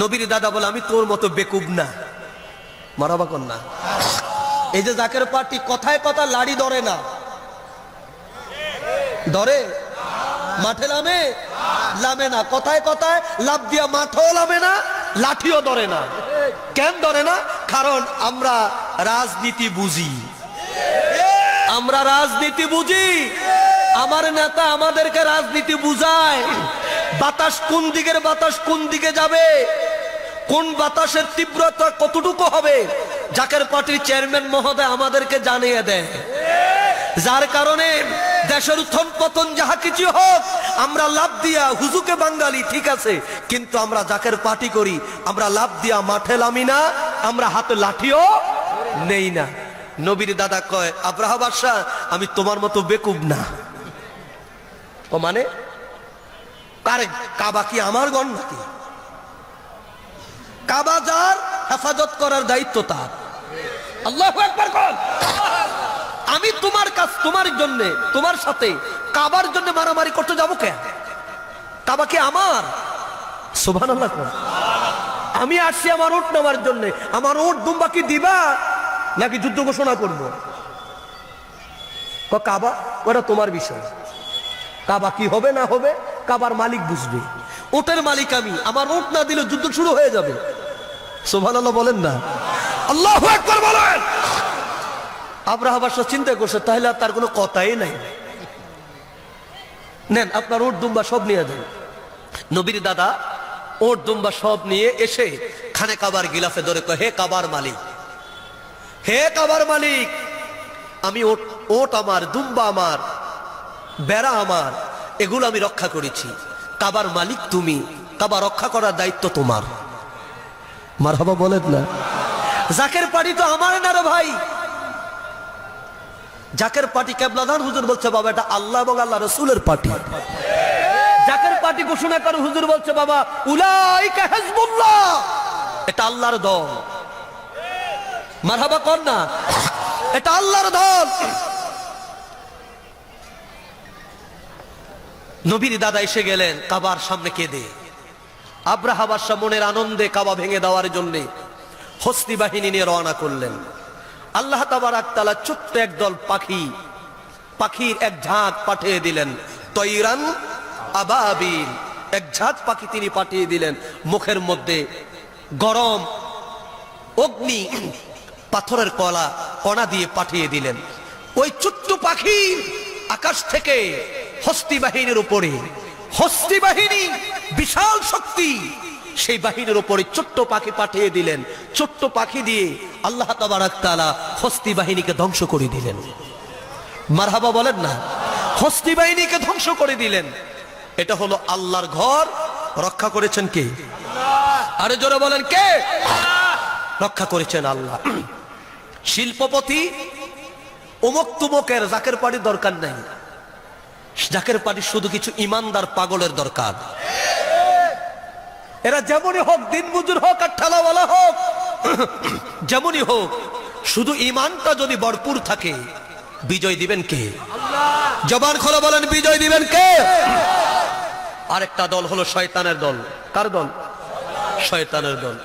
নবীর দাদা বলে আমি তোর মতো বেকুব না, মারাবা কর না। এই যে জাকের পার্টি কথায় কথা লাড়ি ধরে না, ধরে মাঠে লামে লামে না, কথায় কথায় লাভ দিয়া মাঠও লামে না, লাঠিও ধরে না। কেন ধরে না? কারণ আমরা রাজনীতি বুঝি, আমরা রাজনীতি বুঝি। আমার নেতা আমাদেরকে রাজনীতি বুঝায়, বাতাস কোন দিকের বাতাস কোন দিকে যাবে, কোন বাতাসের তীব্রতা কতটুকু হবে, জাকের পার্টির চেয়ারম্যান মহোদয় আমাদেরকে জানিয়ে দেয়। যার কারণে দেশের উত্থান পতন যাহা কিছু হোক, আমরা লাভ দিয়া হুজুকে বাঙালি ঠিক আছে, কিন্তু আমরা জাকের পার্টি করি, আমরা লাভ দিয়া মাঠে লামি না, আমরা হাতে লাঠিও নেই না। নবীর দাদা কয় আব্রাহা বাদশা আমি তোমার মতো বেকুব না। ও মানে কারে? কাবা কি আমার গণ নাকি? কাবা যার হেফাজত করার দায়িত্ব তার। আল্লাহু আকবার কর। আমি তোমার কাছ তোমার জন্য তোমার সাথে কাবার জন্য মারামারি করতে যাবো কেন? কাবা কি আমার? সুবহানাল্লাহ কর। আমি আসছি আমার ওট নেওয়ার জন্য, আমার ওট দুম্বা কি দিবা নাকি যুদ্ধ ঘোষণা করবো? কাবা ওটা তোমার বিষয়, কাবা কি হবে না হবে কাবার মালিক বুঝবে, ওটের মালিক আমি, আমার ওট না দিলে যুদ্ধ শুরু হয়ে যাবে। সুবহানাল্লাহ বলেন না, আল্লাহু আকবার বলেন। আব্রাহা বাদশা চিন্তা করছে তাহলে তার কোনো কথাই নাই, নেন আপনার ওট দুম্বা সব নিয়ে যান। নবীর দাদা ওট দুম্বা সব নিয়ে এসে খানে কাবার গিলাফে ধরে কয় হে কাবার মালিক, হে কাবার মালিক, আমি ওট আমার, দুম্বা আমার, বেড়া আমার, এগুলো আমি রক্ষা করেছি, কাবার মালিক তুমি, কাবা রক্ষা করার দায়িত্ব তোমার। মারহাবা বলেন না। জাকের পার্টি তো আমার না রে ভাই, জাকের পার্টি কেবলাদান হুজুর বলছে বাবা এটা আল্লাহ এবং আল্লাহ রসুলের পার্টি। জাকের পার্টি ঘোষণা করে হুজুর বলছে বাবা উলাইকা হিজবুল্লাহ, এটা আল্লাহর দল। মারহাবা কর না, এটা আল্লাহর দল। নবীর দাদা এসে গেলেন কাবার সামনে কেঁদে। আব্রাহা বাদশা মনের আনন্দে কাবা ভেঙে দেওয়ার জন্য হস্তি বাহিনী নিয়ে রওনা করলেন। আল্লাহ তাবারাক তাআলা ছোট্ট একদল পাখি, পাখির এক ঝাঁক পাঠিয়ে দিলেন, তৈরান আবাবিল, এক ঝাঁক পাখি তিনি পাঠিয়ে দিলেন, মুখের মধ্যে গরম অগ্নি পাথরের কণা দিয়ে পাঠিয়ে দিলেন। ওই ছোট্ট পাখি আকাশ থেকে হস্তি বাহিনীর উপরে, হস্তি বাহিনী বিশাল শক্তি, সেই বাহিনীর উপরে ছোট্ট পাখি পাঠিয়ে দিলেন। ছোট্ট পাখি দিয়ে আল্লাহ তাবারাক তাআলা হস্তি বাহিনীকে ধ্বংস করে দিলেন। মারহাবা বলেন না, হস্তি বাহিনীকে ধ্বংস করে দিলেন। এটা হলো আল্লাহর ঘর, রক্ষা করেছেন কে? আরে জোরে বলেন কে? রক্ষা করেছেন আল্লাহ। শিল্পপতি অমুক তুমুকের জাকের পার্টির দরকার নাই, জাকের পার্টির শুধু কিছু ইমানদার পাগলের দরকার। এরা যেমনই হোক, দিন মজুর হোক আর ঠেলাওয়ালা হোক, যেমনই হোক, শুধু ইমানটা যদি ভরপুর থাকে বিজয় দিবেন কে? জবান খোলা বলেন বিজয় দিবেন কে? আরেকটা দল হলো শয়তানের দল। কার দল? শয়তানের দল।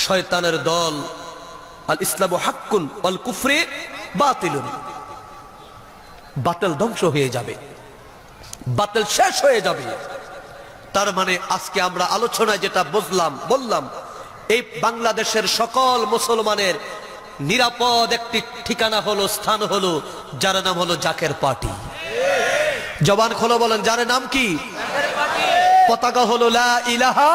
শয়তানের দল আল ইসলামু হাক্কুন ওয়াল কুফরি বাতিলুন, বাতিল ধ্বংস হয়ে যাবে, বাতিল শেষ হয়ে যাবে। তার মানে আজকে আমরা আলোচনায় যেটা বললাম এই বাংলাদেশের সকল মুসলমানের নিরাপদ একটি ঠিকানা হলো, স্থান হলো, যার নাম হলো জাকের পার্টি। জবান খোলো বলেন, যার নাম কি? পতাকা হলো লা ইলাহা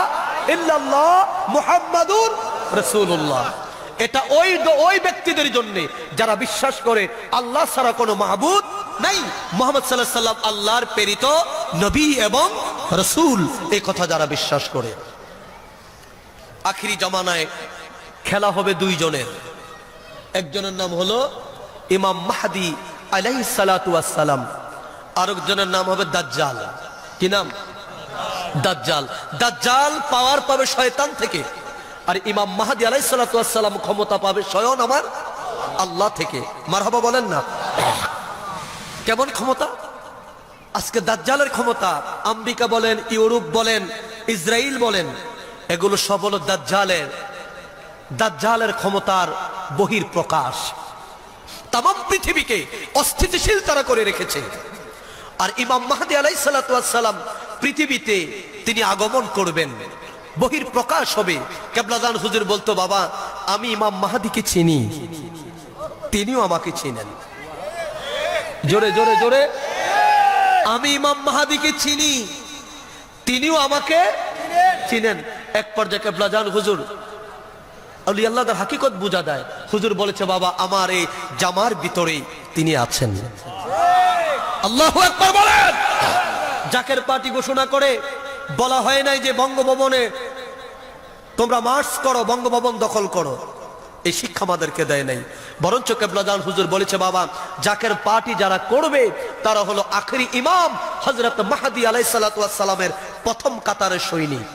ইল্লাল্লাহ মুহাম্মাদুর রাসূলুল্লাহ। এটা ওই ব্যক্তিদের জন্য যারা বিশ্বাস করে আল্লাহ ছাড়া কোনো মাহবুদ নাই, মুহাম্মদ সাল্লাল্লাহু আলাইহি সাল্লাম আল্লাহর প্রেরিত নবী এবং রাসূল, এই কথা যারা বিশ্বাস করে। আখিরি জামানায় খেলা হবে দুইজনের, একজনের নাম হলো ইমাম মাহদি আলাইহিস সালাতু ওয়াস সালাম, আরেকজনের নাম হবে দাজ্জাল। কি নাম? দাজ্জাল। দাজ্জাল পাওয়ার পাবে শয়তান থেকে, আর ইমাম মাহদি আলাইহিস সালাতু ওয়াস সালাম ক্ষমতা পাবে স্বয়ং আমার আল্লাহ থেকে। মারহাবা বলেন না। কেমন ক্ষমতা? আজকে দাজ্জালের ক্ষমতা আমেরিকা বলেন, ইউরোপ বলেন, ইসরায়েল বলেন, এগুলো সব হলো দাজ্জালের ক্ষমতার বহির প্রকাশ। তামাম পৃথিবীকে অস্থিতিশীল তারা করে রেখেছে। আর ইমাম মাহদি আলাইহিস সালাতু ওয়াস সালাম পৃথিবীতে তিনি আগমন করবেন, বহির প্রকাশ হবে। কেবলাদান হুজুর বলতো, বাবা আমি ইমাম মাহদিকে চিনি, তিনিও আমাকে চিনেন। জোরে জোরে জোরে, আমি ইমাম মাহদিকে চিনি, তিনিও আমাকে চিনেন। এক পর্যায়ে কেবলাদান হুজুর আউলিয়া আল্লাহর হাকিকত বুঝা দেয়। হুজুর বলেছে, বাবা আমার এই জামার ভিতরে তিনি আছেন। আল্লাহু আকবার বলেন। জাকের পার্টি ঘোষণা করে বলা হয় নাই যে বঙ্গভবনে তোমরা মার্চ করো, বঙ্গভবন দখল করো, এই শিক্ষা আমাদেরকে দেয় নাই। বরঞ্চ কেবলাদান হুজুর বলেছে, বাবা জাকের পার্টি যারা করবে তারা হলো আখেরি ইমাম হযরত মাহদি আলাইহিস সালাতু ওয়াস সালামের প্রথম কাতারের সৈনিক।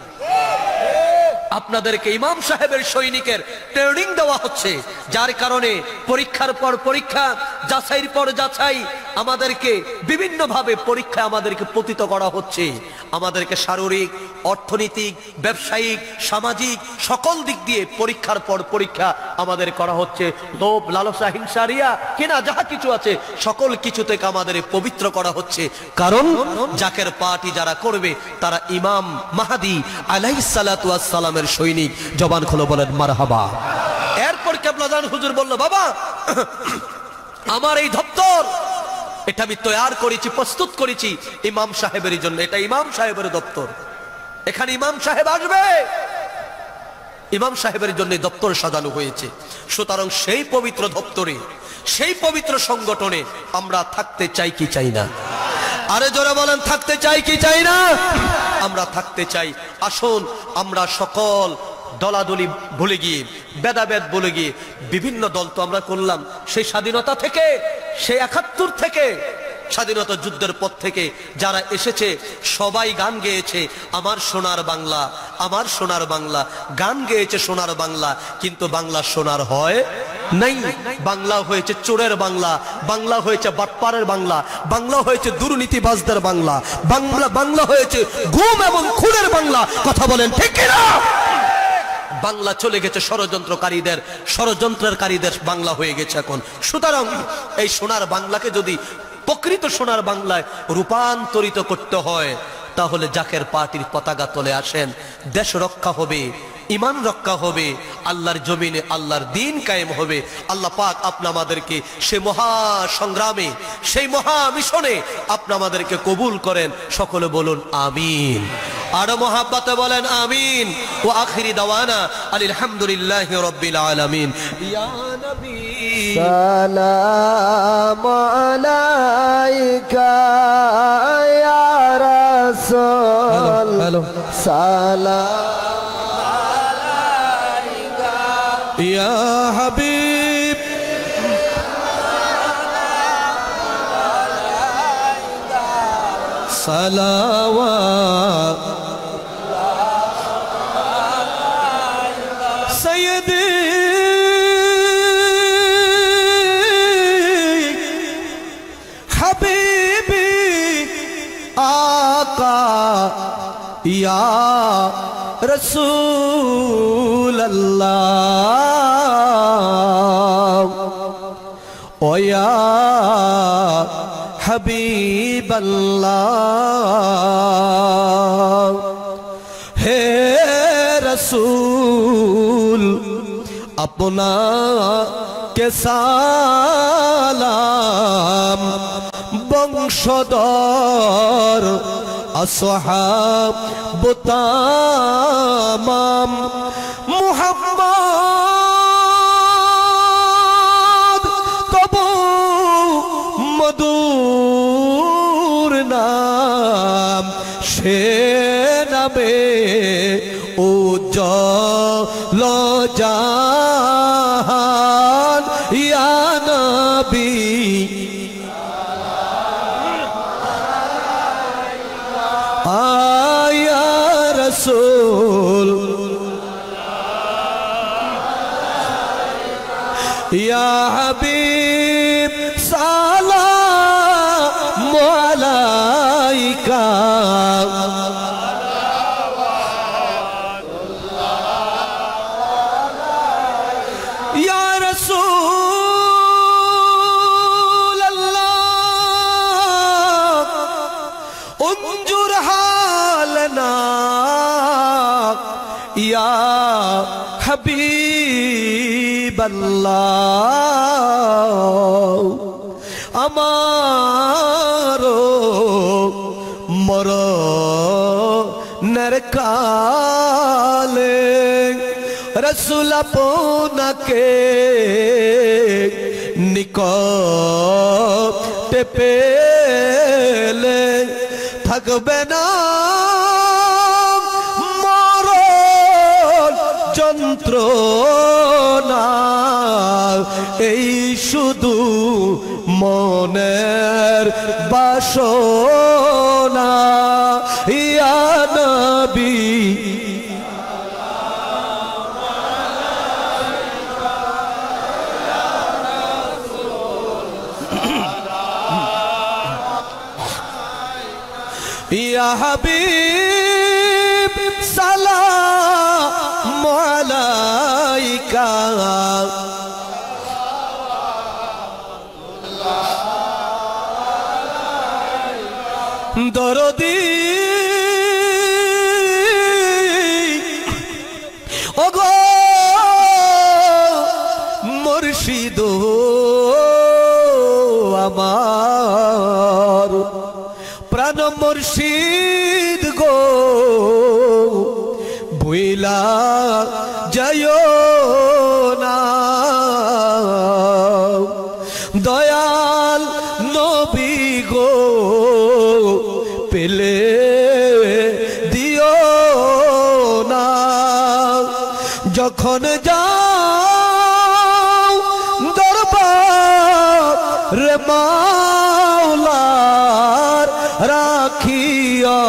আপনাদেরকে ইমাম সাহেবের সৈনিকের ট্রেনিং দেওয়া হচ্ছে, যার কারণে পরীক্ষার পর পরীক্ষা, যাচাইয়ের পর যাচাই, আমাদেরকে বিভিন্ন ভাবে পরীক্ষায় আমাদেরকে পতিত করা হচ্ছে। আমাদেরকে শারীরিক, অর্থনৈতিক, ব্যবসায়িক, সামাজিক সকল দিক দিয়ে পরীক্ষার পর পরীক্ষা আমাদের করা হচ্ছে। লোভ, লালসা, হিংসা, রিয়া, কিনা যাহা কিছু আছে সকল কিছু থেকে আমাদের পবিত্র করা হচ্ছে। কারণ জাকের পার্টি যারা করবে তারা ইমাম মাহদি আলাইহিস সালাতু ওয়াস সালামের সৈনিক। জবান খুলে বলেন মারহাবা। এরপর কেবলাদান হুজুর বলল, বাবা আমার এই দপ্তর এটা আমি তৈরি করেছি, প্রস্তুত করেছি ইমাম সাহেবের জন্য। এটা ইমাম সাহেবের দপ্তর, এখানে ইমাম সাহেব আসবে, ইমাম সাহেবের জন্য দপ্তর সাজানো হয়েছে। সুতরাং সেই পবিত্র দপ্তরে, সেই পবিত্র সংগঠনে আমরা থাকতে চাই কি চাই না? আরে জোরে বলেন, থাকতে চাই কি চাই না? আমরা থাকতে চাই। আসুন আমরা সকল দলাদলি ভুলে গিয়ে, ভেদাভেদ ভুলে গিয়ে, বিভিন্ন দল তো আমরা করলাম সেই স্বাধীনতা থেকে, সেই ৭১ থেকে, স্বাধীনতা যুদ্ধের পর থেকে যারা এসেছে সবাই গান গেয়েছে আমার সোনার বাংলা, আমার সোনার বাংলা, গান গেয়েছে সোনার বাংলা, কিন্তু বাংলা সোনার হয় নাই। বাংলা হয়েছে চোরের বাংলা, বাংলা হয়েছে বাটপারের বাংলা, বাংলা হয়েছে দুর্নীতিবাজদের বাংলা, বাংলা হয়েছে গুম এবং খুনের বাংলা। কথা বলেন ঠিক কিনা? বাংলা চলে গেছে ষড়যন্ত্রকারীদের বাংলা হয়ে গেছে এখন। সুতরাং এই সোনার বাংলাকে যদি প্রকৃত সোনার বাংলায় রূপান্তরিত করতে হয় তাহলে জাকের পার্টির পতাকা তলে আসেন। দেশ রক্ষা হবে, ইমান রক্ষা হবে, আল্লাহর জমিনে আল্লাহর দিন কায়েম হবে। আল্লাহ পাক আপনি আমাদেরকে সেই মহা সংগ্রামে, সেই মহা মিশনে আপনি আমাদেরকে কবুল করেন। সকলে বলুন আমিন। আরো মহাব্বতে বলেন আমিন। ও আখিরি দাওয়ানা আলহামদুলিল্লাহি রাব্বিল আলামিন। ইয়া নবী সালামু আলাইকা ইয়া রাসূল, সালাম ইয়া হাবিব, সালাওয়াত সাইয়্যিদি হাবিবি আকা ইয়া রসূল আল্লাহ ও ইয়া হাবিব আল্লাহ। রসূল আপনাকে সালাম বংশধর আসহাব তামাম মুহাম্মদ তবু মধুর নাম সে নামে উজ্জ্বল জাহান ইয়া নবী আয়া রাসূল ইয়া হাবিব সালামু আলাইকা ইয়া রাসূল আল্লাহ انظر حالنا يا حبيب الله আমারো মরণের কালে রাসূল আপনাকে নিকটে পেলে থাকবে না মরণ যন্ত্রণা এই শুধু মনের বাসনা ইয়া নবী ইয়া হাবিব সালামু আলাইকা দরদি ওগো মুর্শিদ আমার প্রাণ মুর্শিদ গো ভুইলা যায়ো না দয়াল নবী গো পেলে দিও না যখন যাও দরবার রে মাওলার রাখিয়া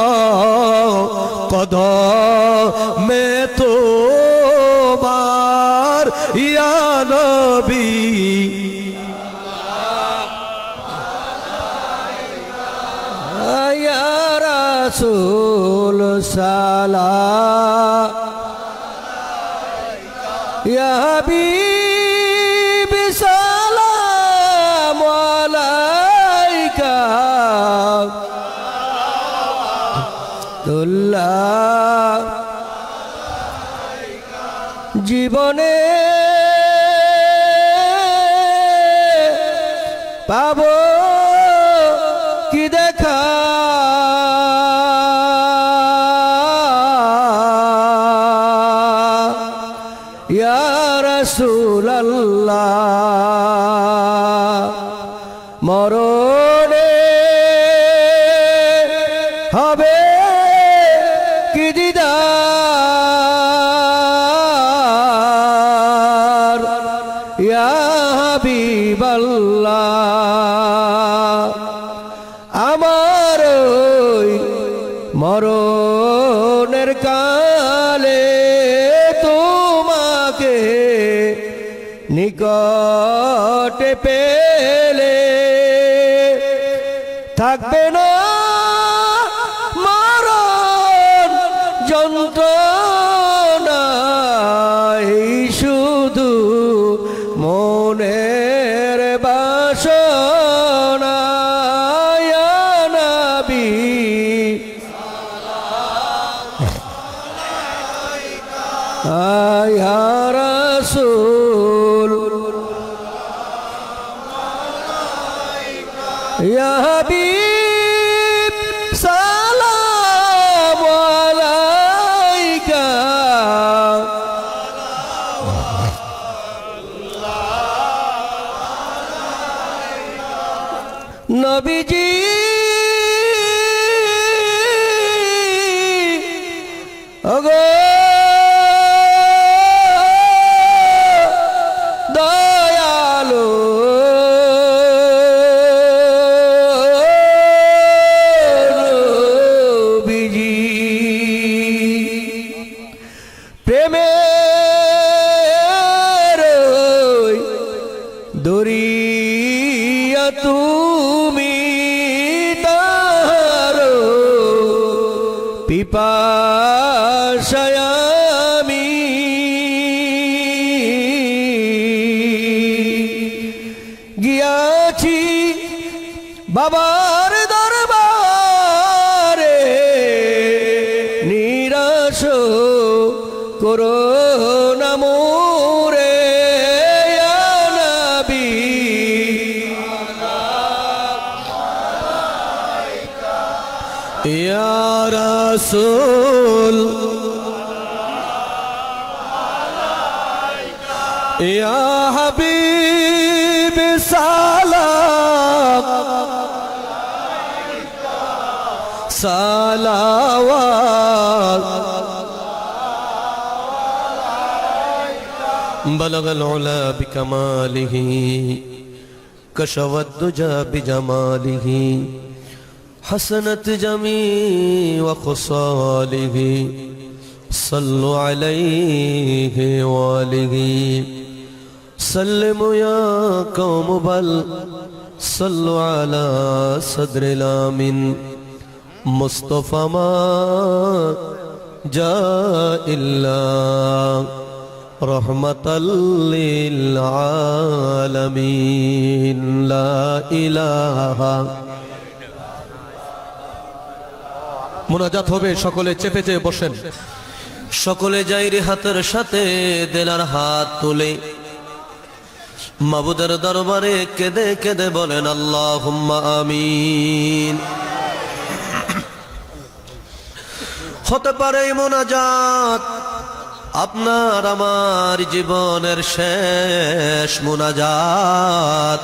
কদমে তোমার ইয়া নবী ইয়া রাসূল সালাম ইয়া হাবিব সালাম আলাইকা তুল্লাহ জীবনে পাবো কি দেখা ইয়া রাসূলুল্লাহ মরণে হবে কি দিদার ইয়া হাবিবাল্লাহ আমার ওই মরণের কালে তোমাকে নিকটে পেলে থাকবে না মরণ যন্ত্রণা শুধু মনের বাসনা ইয়া নবী ইয়া রাসূল ইয়া হাবিব সালাম আলাইকা নবীজি ওগো দয়ালো নবীজি প্রেমের দরিয়া তুমি তারো পিপাসায় আমি গিয়াছি বাবার দরবারে নিরাশ করো না মোরে ইয়া নবী ইয়া রাসূল ইয়া হাবিব সালাম সালাওয়াত بلغ العلا بكماله كشف الدجى بجماله حسنت جميع خصاله صلوا عليه وآله سلموا يا قوم بل صلوا على صدر الآمن مصطفى ما جاء إلا رحمة للعالمين لا إله মোনাজাত হবে, সকলে চেপে চেপে বসেন। সকলে যাইরি হাতের সাথে দেলার হাত তুলে মাবুদের দরবারে কেঁদে কেঁদে বলেন আল্লাহুম্মা আমিন। হতে পারে এই মোনাজাত আপনার আমার জীবনের শেষ মোনাজাত,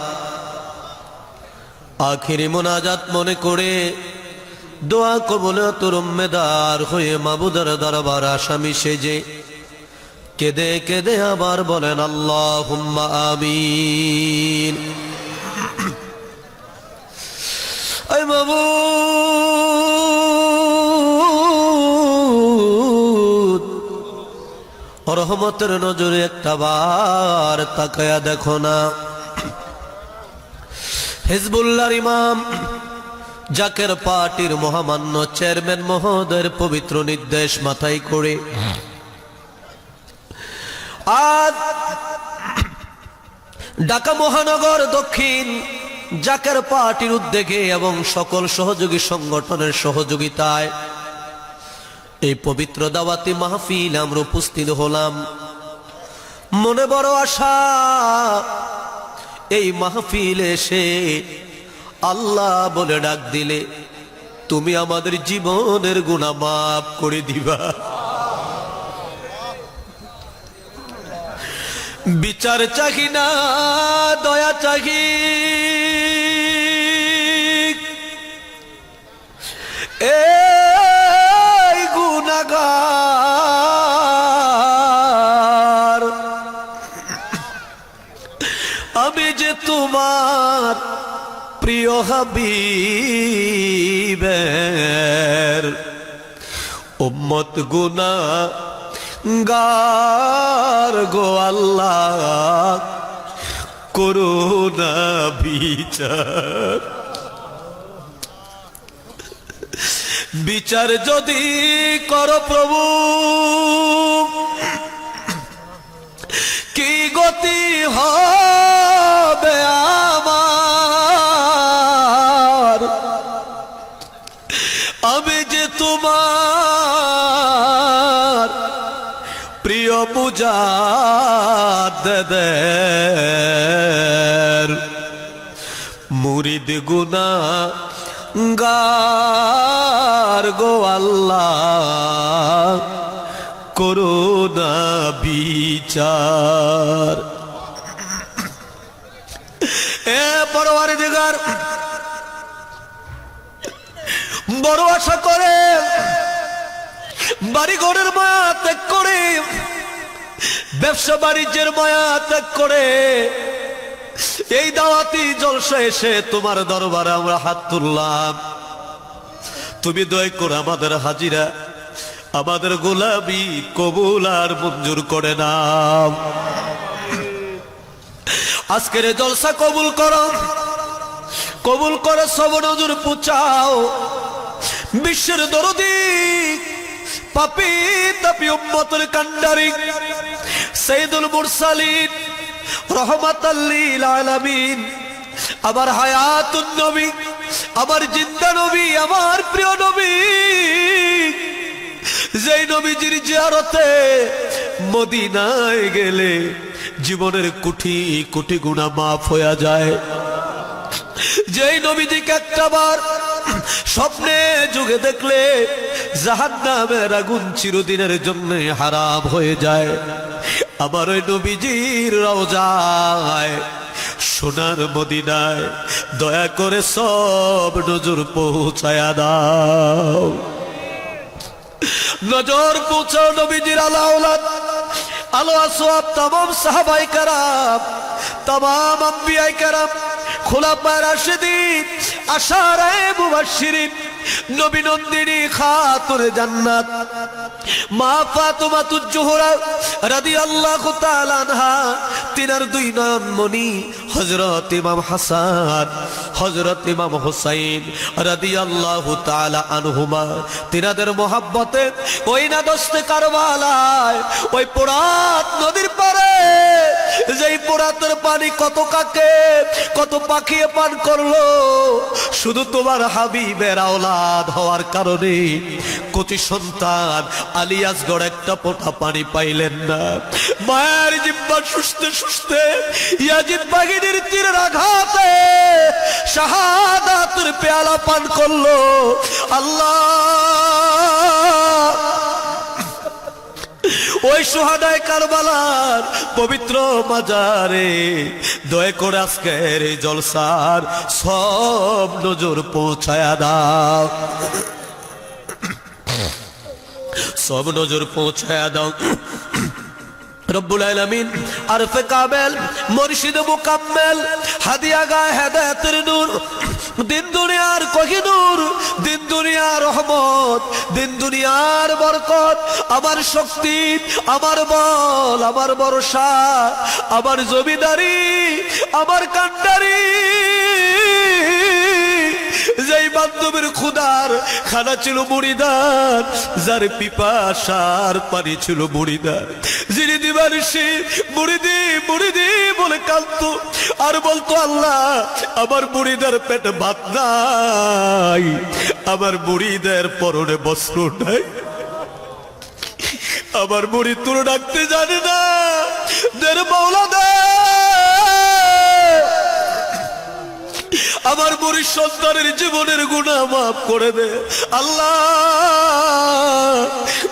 আখিরি মোনাজাত মনে করে দোয়া কবুলাতুর উম্মেদার হয়ে মাবুদের দরবার আসামি সেজে কেঁদে কেঁদে আবার বলেন আল্লাহুম্মা আমিন। আয় মাবুদ, রহমতের নজরে একটা বার তাকায়া দেখো না। হিজবুল্লাহর ইমাম জাকের পার্টির মহামান্য চেয়ারম্যান মহোদয়ের পবিত্র নির্দেশ মাথায় করে আজ ঢাকা মহানগর দক্ষিণ জাকের পার্টির উদ্যোগে এবং সকল সহযোগী সংগঠনের সহযোগিতায় এই পবিত্র দাওয়াতি মাহফিল আমরা উপস্থিত হলাম। মনে বড় আশা এই মাহফিলে এসে আল্লাহ বলে ডাক দিলে তুমি আমাদের জীবনের গুনাহ মাফ করে দিবা। বিচার চাহি না, দয়া চাহি। এই গুনাহগার আমি যে তোমার প্রিয় হাবিবের উম্মত গুনাহগার গো আল্লাহ করুণা বিচার। বিচার যদি করো প্রভু কি গতি হবে আমার, আমি যে তোমার প্রিয় মুজাদ্দেদের মুরিদ গুনাহগার গো আল্লাহ করুণা বিচার। এ পরওয়ারদিগার, বড় আশা করে বাড়ি ঘরের মায়া ত্যাগ করে, ব্যবসা বাণিজ্যের মায়া ত্যাগ করে এই দাওয়াতি জলসা এসে তোমার দরবারে আমরা হাত তুললাম। তুমি দয়া করে আমাদের হাজিরা, আমাদের গোলামি কবুল আর মঞ্জুর করে নাও। আজকের জলসা কবুল করো, কবুল করে সব নজর পুচাও। বিশ্বের দরদি পাপি তাপি উম্মতের কান্ডারি সাইয়্যিদুল মুরসালিন রহমাতাল লিল আলামিন, আমার হায়াতুন নবী, আমার জিন্দা নবী, আমার প্রিয় নবী, যেই নবীজির জিয়ারতে মদিনায় গেলে জীবনের কোটি কোটি গুনাহ মাফ হয়ে যায়, যেই নবীজিকে একটাবার স্বপ্নে যুগে দেখলে জাহান্নামের আগুন চিরদিনের জন্য হারাম হয়ে যায়, আমার ওই নবীজির রওজায় সোনার মদিনায় দয়া করে সব নজর পৌঁছায়া দাও। নজর পৌঁছাও নবীজির আলা আওলাদ, আলো আসওয়াব, तमाम সাহাবায়ে কেরাম, तमाम আম্বিয়ায়ে কেরাম, খুলাফায়ে রাশিদিন, আশারায়ে মুবাশশিরিন, নবী নন্দিনী খাতুনে জান্নাত মা ফাতিমাতুজ জোহরা রাদিয়াল্লাহু তাআলা আনহা, তিনার দুই নয়ন মনি হযরত ইমাম হাসান, হযরত ইমাম হুসাইন রাদিয়াল্লাহু তাআলা আনহুমা, তিনাদের মোহাব্বতে ওই না দস্তে কারবালায় ওই পোরাত নদীর পারে, যেই পোরাতের পানি কত কাকে কত পাখিয়ে পান করলো, শুধু তোমার হাবিবের আওলাদ হওয়ার কারণে কচি সন্তান আলিয়াসগড় একটা ফোঁটা পানি পাইলেন না। মায়ের জিহ্বা সুস্থে সুস্থে ইয়াজিদ বাগিনীর তীরের আঘাতে শাহাদাতের পেয়ালা পান করলো। আল্লাহ ওই সুহাদায়ে কারবালার পবিত্র মাজারে দয়া করে আজকের এই জলসার সব নজর পৌঁছায়া দাও, সব নজর পৌঁছায়া দাও। রব্বুল আলামিন আরফে কামেল মুর্শিদ মুকাম্মেল হাদিয়া গায় হেদায়েতের নূর, দিন দুনিয়ার কোহিনূর, দিন দুনিয়ার রহমত, দিন দুনিয়ার বরকত, আমার শক্তি, আমার বল, আমার ভরসা, আমার জমিদারি, আমার কান্ডারি, যেই বান্ধবের খুদার খানা ছিল মুড়িদার, যার পিপাসার পানি ছিল মুড়িদার, যিনি দিবানিশি মুড়িদি মুড়িদি বলে কাঁদতো আর বলতো আল্লাহ আমার মুড়িদার পেটে ভাত নাই, আমার মুড়িদের পরনে বস্ত্র নাই, আমার মুড়ি তোর ডাকতে জানে না, দের মাওলা দে, আমার মুড়ির সন্তানের জীবনের গুনাহ মাফ করে দে আল্লাহ।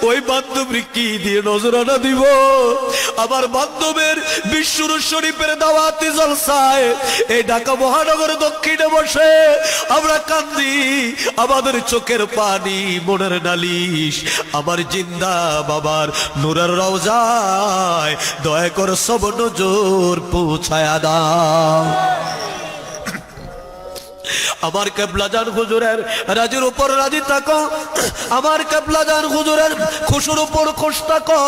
ওই বান্ধবী কি দিয়ে নজরানা দিব? আমার বান্ধবের বিশ্বর শরীফের দাওয়াতি জলসায় এই ঢাকা মহানগর দক্ষিণে বসে আমরা কান্দি, আমাদের চোখের পানি মনের নালিশ আমার জিন্দা বাবার নূরের রওজায় দয়া করে সব নজর পৌঁছায়া দাও। আমার কেবলাজান হুজুরের রাজির উপর রাজি থাকো, আমার কেবলাজান হুজুরের খুশুর উপর খুশ থাকো,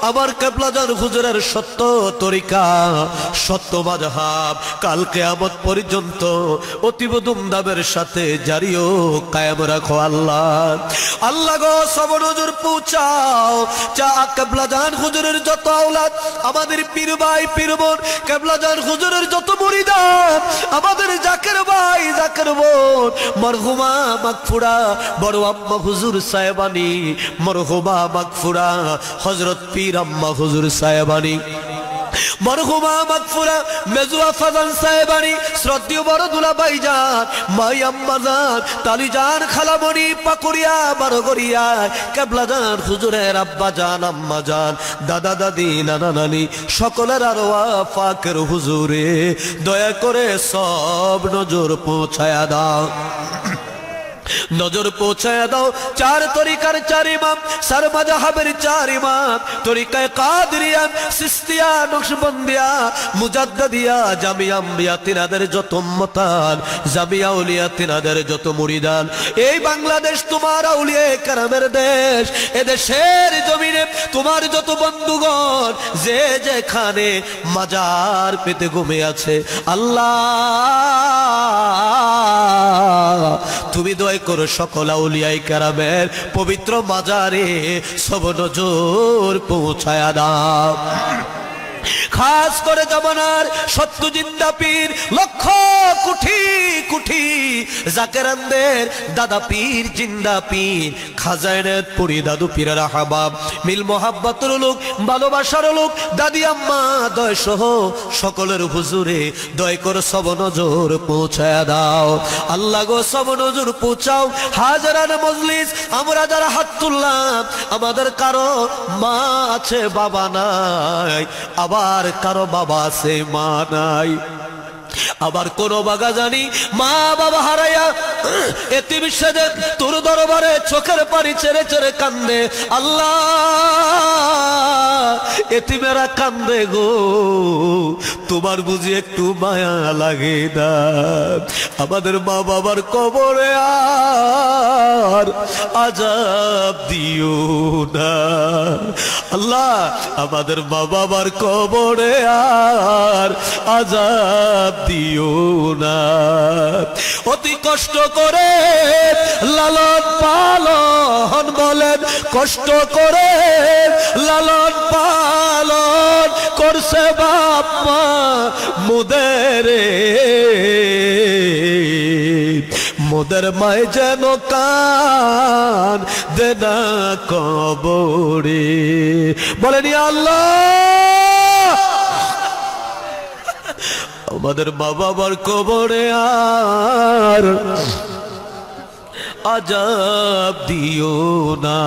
আমার কেবলাজান হুজুরের সত্য তরিকা সত্য মাযহাব কাল কিয়ামত পর্যন্ত অতীব ধুমধামের সাথে জারিও কায়েম রাখো আল্লাহ। আল্লাহ গো সব নজর পৌঁছাও, যা কেবলাজান হুজুরের যত আওলাদ, আমাদের পীর ভাই পীর বোন, কেবলাজান হুজুরের যত মুরিদান, আমাদের জাকের ভাই জাকের বোন, মরহুমা মাগফুরা বড় আম্মা হুজুর সাহেবানি, মরহুমা মাগফুরা হযরত পীর আম্মা হুজুর সাহেবানি, মরহুমা মাগফুরা মেজুয়া ফাজান সাহেবানি, শ্রদ্ধেয় বড় দুলাভাই জান, মাই আম্মা জান, তালি জান, খালামণি, পাকুড়িয়া, বারগরিয়া, কেবলা জান, হুজুরের আব্বা জান, আম্মা জান, দাদা দাদি, নানা নানি, সকলের আরওয়া পাকের হুজুরে দয়া করে সব নজর পৌঁছায়া দাও, নজর পৌঁছায় দাও। চার তরিকার চার ইমাম, সার মাযহাবের চার ইমাম, তরিকায়ে কাদরিয়া, সিস্তিয়া, নকশবন্দিয়া, মুজাদ্দিদিয়া, জামিয়া আম্বিয়া, তিনাদের যত উম্মতান, জামিয়া আউলিয়া, তিনাদের যত মুরিদান, এই বাংলাদেশ তোমার আউলিয়া কেরামের দেশ, এদেশের জমিনে তোমার যত বন্ধুগণ যে যেখানে মাজার পেতে ঘুমিয়ে আছে, আল্লাহ তুমি দয়া করো সকল আউলিয়ায়ে কেরামের পবিত্র মাজারে সব নজর পৌঁছায়া দাও। খাস করে জামানার সত্য জিন্দা পীর, লক্ষ কোটি কোটি জাকেরানদের দাদা পীর, জিন্দা পীর, খাজাইনাত পুরি দাদু পীরের আহবাব, মিল মোহাব্বতের লোক, ভালোবাসার লোক, দাদি আম্মা দয় সহ সকলের হুজুরে দয় করে সব নজর পৌঁছায়া দাও। আল্লাহ গো সব নজর পৌঁছাও। হাজারান মজলিস আমরা যারা হাত তুললাম, আমাদের কারো মা আছে বাবা নাই, আবার কারো বাবা আছে মা নাই, আবার কোন বাগা জানি মা বাবা হারাইয়া এতিম সেজে তোর দরবারে চোখের পানি ছেড়ে ছেড়ে কান্দে। আল্লাহ এতিমেরা কান্দে গো, তোমার বুঝি একটু মায়া লাগে না? আমাদের মা বাবার কবরে আর আযাব দিও না আল্লাহ, আমাদের মা বাবার কবরে আর আযাব দিও না। অতি কষ্ট করে লালন পালন বলেন, কষ্ট করে লালন পালন করছে বাপ মা মোদের মায় যেন কান দেনা কবরে। বলেন ইয়া আল্লাহ আমাদের মা বাবার কবরে আর আযাব দিও না।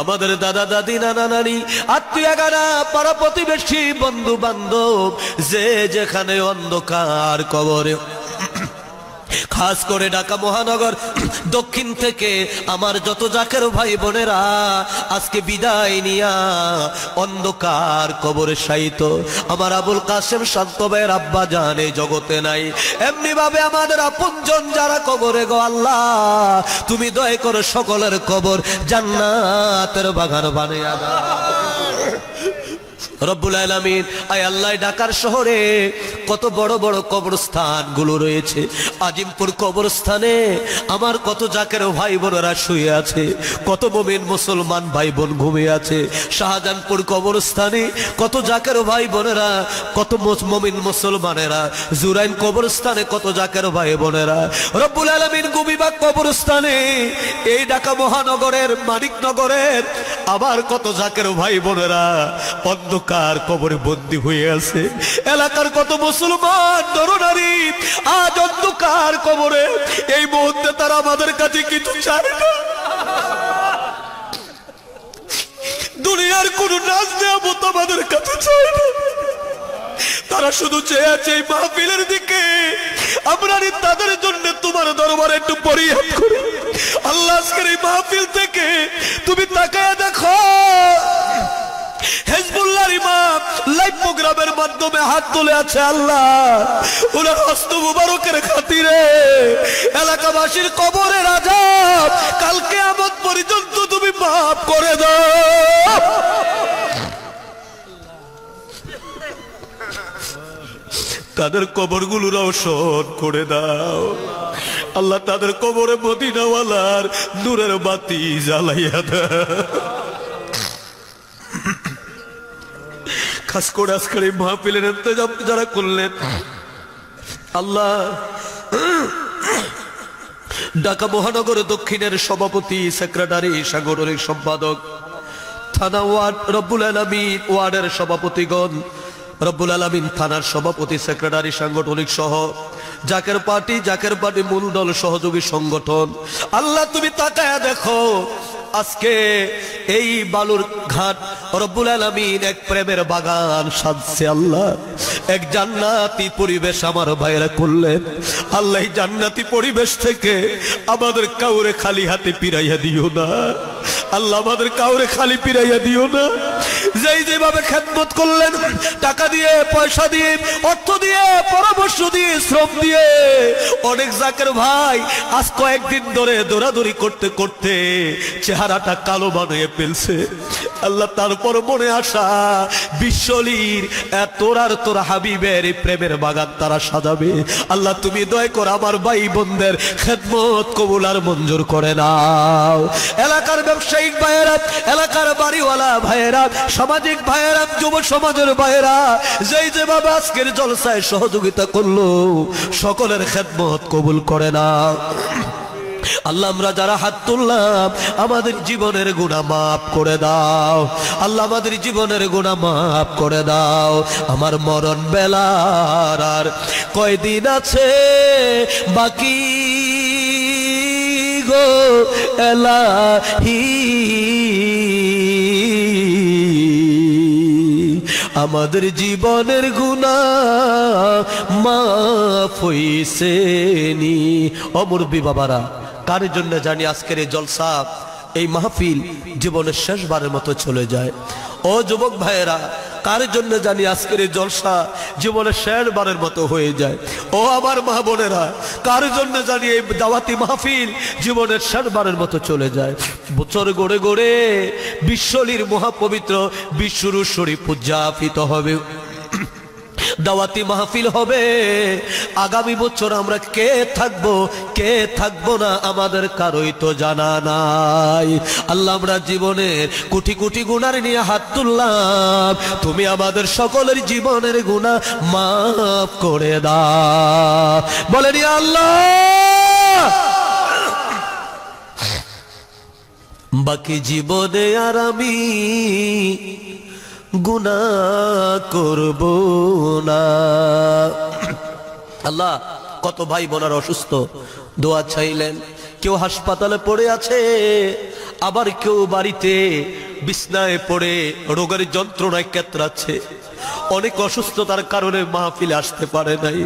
আমাদের দাদা দাদি, নানা নানি, আত্মীয় গানা, পাড়া প্রতিবেশী, বন্ধু বান্ধব যে যেখানে অন্ধকার কবরে, খাস করে ঢাকা মহানগর দক্ষিণ থেকে আমার যত জাকের ভাই বোনেরা আজকে বিদায় নিয়া অন্ধকার কবরে শায়িত, আমার আবুল কাসেম শান্ত ভাইয়ের আব্বা জান এই জগতে নাই, এমনি ভাবে আমাদের আপনজন যারা কবরে গো আল্লাহ তুমি দয়া করো সকলের কবর জান্নাতের বাগান বানাইয়া দাও রব্বুল আলামিন। আয় আল্লাহ ঢাকার শহরে কত বড় বড় কবরস্থান গুলো রয়েছে, আজিমপুর কবরস্থানে আমার কত জাকের ভাই বোনেরা শুয়ে আছে, কত মুমিন মুসলমান ভাই বোন ঘুমিয়ে আছে, শাহজাহানপুর কবরস্থানে কত জাকের ভাই বোনেরা, কত মুমিন মুসলমানেরা, জুরাইন কবরস্থানে কত জাকের ভাই বোনেরা, রব্বুল আলামিন গুমিবাগ কবরস্থানে, এই ঢাকা মহানগরের মানিকনগরের আবার কত জাকের ভাই বোনেরা অন্ধকার কবরে বন্দী হয়ে আছে, এলাকার কত মুসলমান নরনারী আজ অন্ধকার কবরে। এই মুহূর্তে তারা আমাদের কাছে কিছু চায় না, দুনিয়ার কোন নাজ নেয়ামত আমাদের কাছে চায় না, তারা শুধু চেয়ে আছে এই মাহফিলের দিকে। আমরা তাদের জন্য তোমার দরবারে একটু ফরিয়াদ করি আল্লাহ, আজকের এই মাহফিল থেকে তুমি তাকায় দেখো হিজবুল্লাহর ইমাম লাইভ প্রোগ্রামের মাধ্যমে হাত তুলে আছে আল্লাহ, ওনার হস্ত মুবারকের খাতিরে এলাকাবাসীর কবরের আযাব কাল কিয়ামত পর্যন্ত তুমি মাফ করে দাও। তাদের কবরগুলো রওশন করে দাও আল্লাহ, তাদের কবরে মদিনাওয়ালার নূরের বাতি জ্বালাইয়া দাও। খাস করে আজকের এই মাহফিলের ইন্তজাম যারা করলেন আল্লাহ, ঢাকা মহানগর দক্ষিণের সভাপতি, সেক্রেটারি, সাংগঠনিক সম্পাদক, থানা ওয়ার্ড রব্বুল আলামিন ওয়ার্ডের সভাপতিগণ, রব্বুল আলামিন থানার সভাপতি, সেক্রেটারি, সাংগঠনিক সহ জাকের পার্টি মূল দল, সহযোগী সংগঠন, আল্লাহ তুমি তাকায়া দেখো আজকে এই বালুর ঘাট রব্বুল আলামিন এক প্রেমের বাগান সাজছে। আল্লাহ এক জান্নাতি পরিবেশ আমার ভাইরা করলেন। আল্লাহ এই জান্নাতি পরিবেশ থেকে আমাদের কাউরে খালি হাতে পিরাইয়া দিও না। আল্লাহ আমাদের কাউরে খালি পিরাইয়া দিও না। যেভাবে খেদমত করলেন, টাকা দিয়ে, পয়সা দিয়ে, অর্থ দিয়ে, পরামর্শ দিয়ে, শ্রম দিয়ে, অনেক জাকের ভাই আজ কয়েকদিন ধরে দৌড়াদৌড়ি করতে করতে চেহারাটা কালো বানিয়ে ফেলছে। আল্লাহ তারপর মনে আসা বিশ্বলীর তোর হাবিবের প্রেমের বাগান তারা সাজাবে। আল্লাহ তুমি দয়া করে আমার ভাই বোনদের খেদমত কবুল আর মঞ্জুর করে নাও। এলাকার ব্যবসায়িক ভাইয়েরা, এলাকার বাড়িওয়ালা ভাইয়েরা, সামাজিক ভাইয়েরা, যুব সমাজের ভাইয়েরা যেভাবে আজকের জলসায় সহযোগিতা করলো, সকলের খেদমত কবুল করে নাও। আল্লাহ আমরা যারা হাত তুললাম আমাদের জীবনের গুনাহ মাফ করে দাও। আল্লাহ আমাদের জীবনের গুনাহ মাফ করে দাও। আমার মরণ বেলার আর কয়দিন আছে বাকি গো এলাহি, আমাদের জীবনের গুনাহ মাফ হইছে নি। ও মুরব্বী বাবারা, কার জন্য জানি আজকের এই জলসা, এই মাহফিল জীবনের শেষবারের মতো চলে যায়। ও যুবক ভাইয়েরা, কার জন্য জানি আজকের এই জলসা জীবনের শেষবারের মতো হয়ে যায়। ও আমার মা বোনেরা, কার জন্য জানি এই দাওয়াতি মাহফিল জীবনের শেষবারের মতো চলে যায়। বছর গড়ে গড়ে বিশ্বলীর মহাপবিত্র বিশ্বরূপ শরীফ উদযাপিত হবে, দাওয়াতি মাহফিল হবে। আগামী বছর আমরা কে থাকবো না আমাদের কারোই তো জানা নাই। আল্লাহ আমরা জীবনের কোটি কোটি গুনাহ নিয়ে হাত তুললাম, তুমি আমাদের সকলের জীবনের গুনাহ মাফ করে দাও। বলেন ইয়া আল্লাহ। বাকি জীবনে আর আমি গুনাহ করব না। আল্লাহ কত ভাই বোনার অসুস্থ, দোয়া চাইলেন। কেউ হাসপাতালে পড়ে আছে, আবার কেউ বাড়িতে বিছনায় পড়ে রোগের যন্ত্রণায় কেতরাচ্ছে। অনেক অসুস্থতার কারণে মাহফিলে আসতে পারে নাই।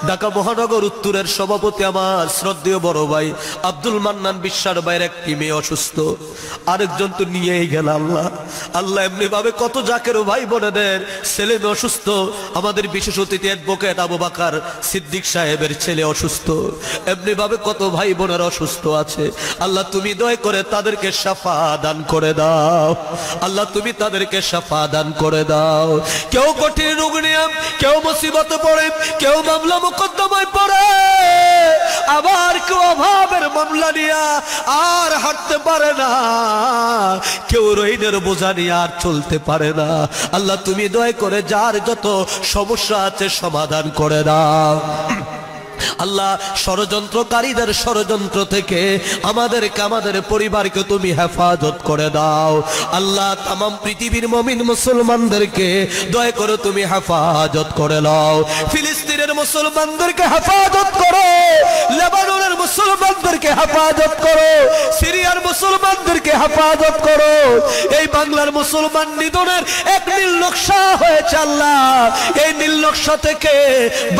ঢাকা মহানগর উত্তরের সভাপতি আমার শ্রদ্ধেয় বড় ভাই আব্দুল মান্নান বিশ্বাস ভাইয়ের একটি মেয়ে অসুস্থ, আরেকজন তো নিয়েই গেল। আল্লাহ এমনি ভাবে কত জাকের ভাই বোনেদের ছেলে মেয়ে অসুস্থ। আমাদের বিশেষ অতিথি অ্যাডভোকেট আবু বকর সিদ্দিক সাহেবের ছেলে অসুস্থ, এমনি ভাবে কত ভাই বোনেরা অসুস্থ আছে। আল্লাহ তুমি দয়া করে তাদেরকে শাফা দান করে দাও। আল্লাহ তুমি তাদেরকে শাফা দান করে দাও। কেউ কঠিন রোগ নিয়ে, কেউ মুসিবতে পড়ে, কেউ মামলা মোকদ্দমায় পড়ে, আবার কেউ অভাবের মামলা নিয়ে আর হাঁটতে পারে না, কেউ ঋণের বোঝা নিয়ে আর চলতে পারে না। আল্লাহ তুমি দয়া করে যার যত সমস্যা আছে সমাধান করে দাও। আল্লাহ ষড়যন্ত্রকারীদের ষড়যন্ত্র থেকে আমাদের পরিবারকে তুমি হেফাজত করে দাও। আল্লাহ তামাম পৃথিবীর মুমিন মুসলমানদেরকে দয়া করে তুমি হেফাজত করে নাও। ফিলিস্তিনের মুসলমানদেরকে হেফাজত করো, লেবাননের মুসলমানদেরকে হেফাজত করো, সিরিয়ার মুসলমানদেরকে হেফাজত করো। এই বাংলার মুসলমান নিধনের এক নীল নকশা হয়েছে আল্লাহ, এই নীল নকশা থেকে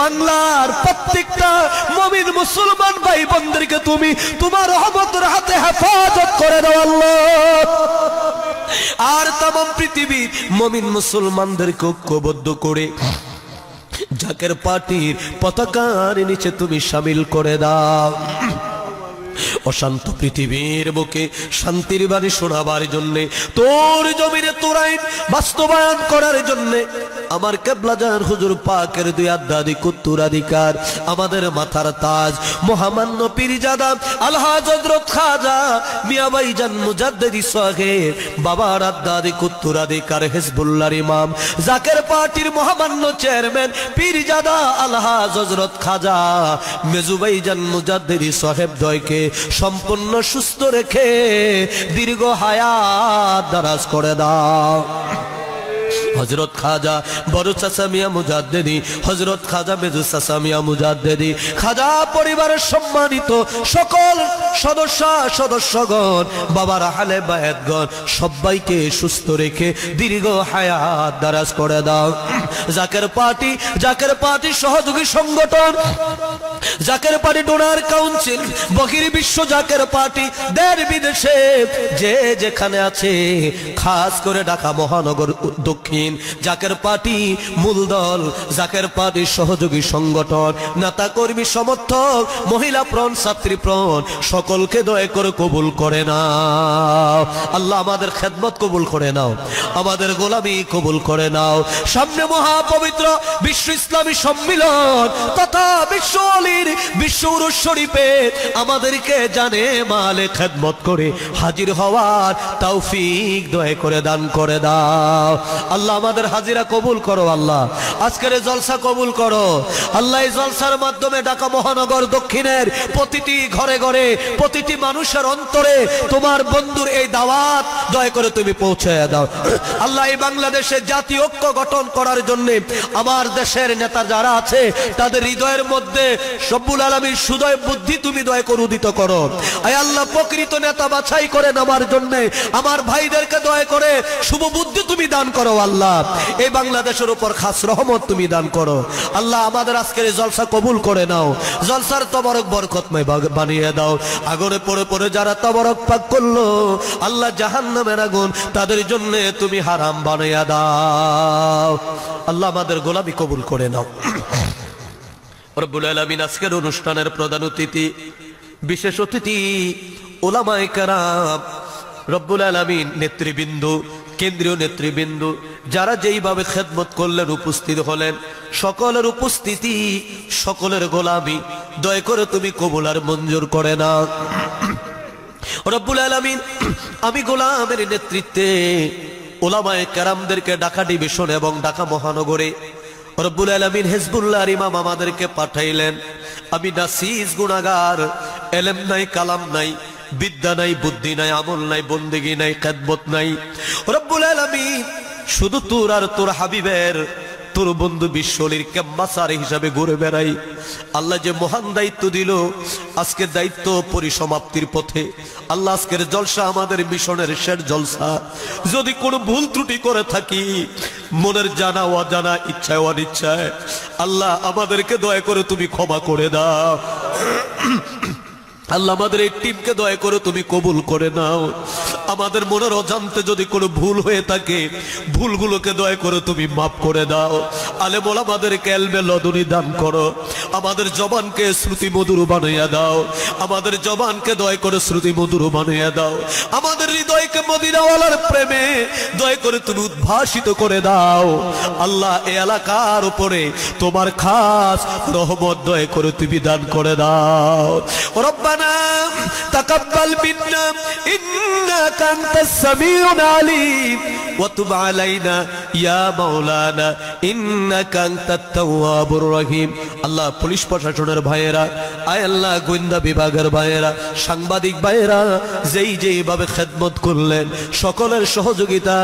বাংলার প্রত্যেকটা মুমিন মুসলমান ভাই বোনদেরকে তুমি তোমার রহমতের হাতে হেফাজত করে দাও আল্লাহ। আর तमाम পৃথিবীর মুমিন মুসলমানদেরকে ঐক্যবদ্ধ করে জাকের পার্টির পতাকার নিচে তুমি শামিল করে দাও। অশান্ত পৃথিবীর বুকে শান্তির বাণী শোনাবার জন্য, তোর জমিনে তোর আইন বাস্তবায়ন করার জন্য আমার কেবলাজান হুজুর পাকের দুই আধ্যাত্মিক উত্তরাধিকার, আমাদের মাথার তাজ মহামান্য পীরজাদা আলহাজ হযরত খাজা মিয়া ভাইজান মুজাদ্দিদি সাহেব, বাবার আধ্যাত্মিক উত্তরাধিকার হিজবুল্লাহর ইমাম জাকের পার্টির মহামান্য চেয়ারম্যান পীরজাদা আলহাজ হযরত খাজা মেজু ভাইজান মুজাদ্দিদি সাহেব দয়কে সম্পূর্ণ সুস্থ রেখে দীর্ঘ হায়াত দারাজ করে দাও। হযরত খাজা বড় চাচা মিয়া মুজাদ্দিদি, হযরত খাজা মেজু চাচা মিয়া মুজাদ্দিদি, খাজা পরিবারের সম্মানিত সকল সদস্যগণ, বাবার আহলে বায়াতগণ সবাইকে সুস্থ রেখে দীর্ঘ হায়াত দারাজ করে দাও। জাকের পার্টি সহযোগী সংগঠন, জাকের পার্টি ডোনার কাউন্সিল, বহির বিশ্ব জাকের পার্টি দেশ বিদেশে যে যেখানে আছে, খাস করে ঢাকা মহানগর দক্ষিণ জাকের পার্টি মূলদল, জাকের পার্টির সহযোগী সংগঠন, নেতা কর্মী সমর্থক, মহিলা প্রণ, ছাত্রী প্রণ সকলকে দয়া করে কবুল করে নাও। আল্লাহ আমাদের খেদমত কবুল করে নাও, আমাদের গোলামি কবুল করে নাও। সামনে মহাপবিত্র বিশ্ব ইসলামী সম্মিলন তথা বিশ্ব আলীর বিশ্ব উরুস শরীফে আমাদেরকে জানে মালে খেদমত করে হাজির হওয়ার তৌফিক দয়া করে দান করে দাও। আল্লাহ আমাদের হাজিরা কবুল করো, আল্লাহ আজকের জলসা কবুল করো। আল্লাহ এই জলসার মাধ্যমে ঢাকা মহানগর দক্ষিণের প্রতিটি ঘরে ঘরে, প্রতিটি মানুষের অন্তরে তোমার বন্ধুর এই দাওয়াত দয়া করে তুমি পৌঁছায় দাও। আল্লাহ এই বাংলাদেশের জাতীয় ঐক্য গঠন করার জন্য আমার দেশের নেতা যারা আছে তাদের হৃদয়ের মধ্যে রব্বুল আলামিন সুদয় বুদ্ধি তুমি দয়া করে উদিত করো। আয় আল্লাহ প্রকৃত নেতা বাছাই করে নামার জন্য আমার ভাইদেরকে দয়া করে শুভ বুদ্ধি তুমি দান করো। আল্লাহ এই বাংলাদেশের উপর খাস রহমত তুমি দান করো। আল্লাহ আমাদের আজকের এই জলসা কবুল করে নাও, জলসার তবরক বরকতময় বানিয়ে দাও। আগুনে পড়ে পড়ে যারা তবরক পাক করলো আল্লাহ জাহান্নামের আগুন তাদের জন্য তুমি হারাম বানিয়ে দাও। আল্লাহ আমাদের গোলামি কবুল করে নাও। রব্বুল আলামিন আজকের অনুষ্ঠানের প্রধান অতিথি, বিশেষ অতিথি উলামায়ে কেরাম, রব্বুল আলামিন নেতৃবৃন্দ, কেন্দ্রীয় নেতৃবৃন্দ যারা যেইভাবে খেদমত করলেন, উপস্থিত হলেন, সকলের উপস্থিতি, সকলের গোলামি দয়া করে তুমি কবুল আর মঞ্জুর করে না। রব্বুল আলামিন আমি গোলামের নেতৃত্বে উলামায়ে কেরামদেরকে ঢাকা ডিভিশন এবং ঢাকা মহানগরে রব্বুল আলামিন হিজবুল্লাহর ইমাম আমাদেরকে পাঠাইলেন। আমি নাসিস গুনাহগার, ইলম নাই, কালাম নাই, বিদ্যা নাই, বুদ্ধি নাই, আমল নাই, বন্দেগী নাই, খেদমত নাই। রব্বুল আলামিন শুধু তোর আর তোর হাবিবের, তোর বন্ধু বিশ্বলির ক্যাম্বাসার হিসাবে ঘুরে বেড়াই। আল্লাহ যে মহান দায়িত্ব দিল, আজকের দায়িত্ব পরিসমাপ্তির পথে। আল্লাহ আজকের জলসা আমাদের মিশনের শেষ জলসা। যদি কোনো ভুল ত্রুটি করে থাকি, মনের জানা অজানা, ইচ্ছায় অনিচ্ছায়, আল্লাহ আমাদেরকে দয়া করে তুমি ক্ষমা করে দাও। আল্লাহ আমাদের এই টিমকে দয়া করে তুমি কবুল করে নাও। আমাদের মনের অজান্তে যদি কোনো ভুল হয়ে থাকে, ভুলগুলোকে দয়া করে তুমি মাফ করে দাও। আলেম ওলামাদেরকে ইলমে লদুনি দান করো। আমাদের জবানকে শ্রুতি মধুর বানাইয়া দাও। আমাদের জবানকে দয়া করে শ্রুতি মধুর বানাইয়া দাও। আমাদের হৃদয়কে মদিনাওয়ালার প্রেমে দয়া করে তুমি উদ্ভাসিত করে দাও। আল্লাহ এই এলাকার উপরে তোমার খাস রহমত দয়া করে তুমি দান করে দাও। রব্বানা তাকাব্বাল মিন্না ইন্নাকা আনতাস সামিউল আলিম ওয়া তুব আলাইনা ইয়া মাওলানা ইন্নাকা আনতাত তাওয়াবুর রহিম। আল্লাহ পুলিশ প্রশাসনের ভাইয়েরা, আয় আল্লাহ গোয়েন্দা বিভাগের ভাইয়েরা, সাংবাদিক ভাইয়েরা যেইভাবে খেদমত করলেন, সকলের সহযোগিতা,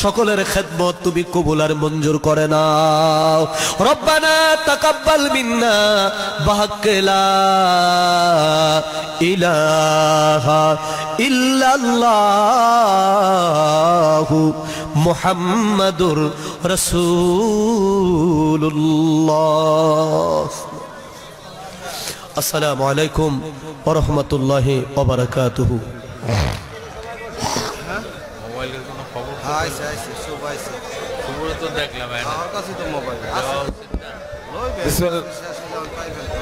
সকলের খেদমত তুমি কবুল আর মঞ্জুর করে নাও। রব্বানা তাকাব্বাল মিন্না বিহাক্কি লা ইলাহা ইল্লাল্লাহু মুহাম্মাদুর রাসূলুল্লাহ। আসসালামু আলাইকুম ওয়া রাহমাতুল্লাহি ওয়া বারাকাতুহু। মোবাইলের কোনো খবর আইছে সব আইছে খবর তো দেখলাম আমার কাছে তো মোবাইল আছে লইবে শেষ হয়ে যাওয়ার পাইবেন তো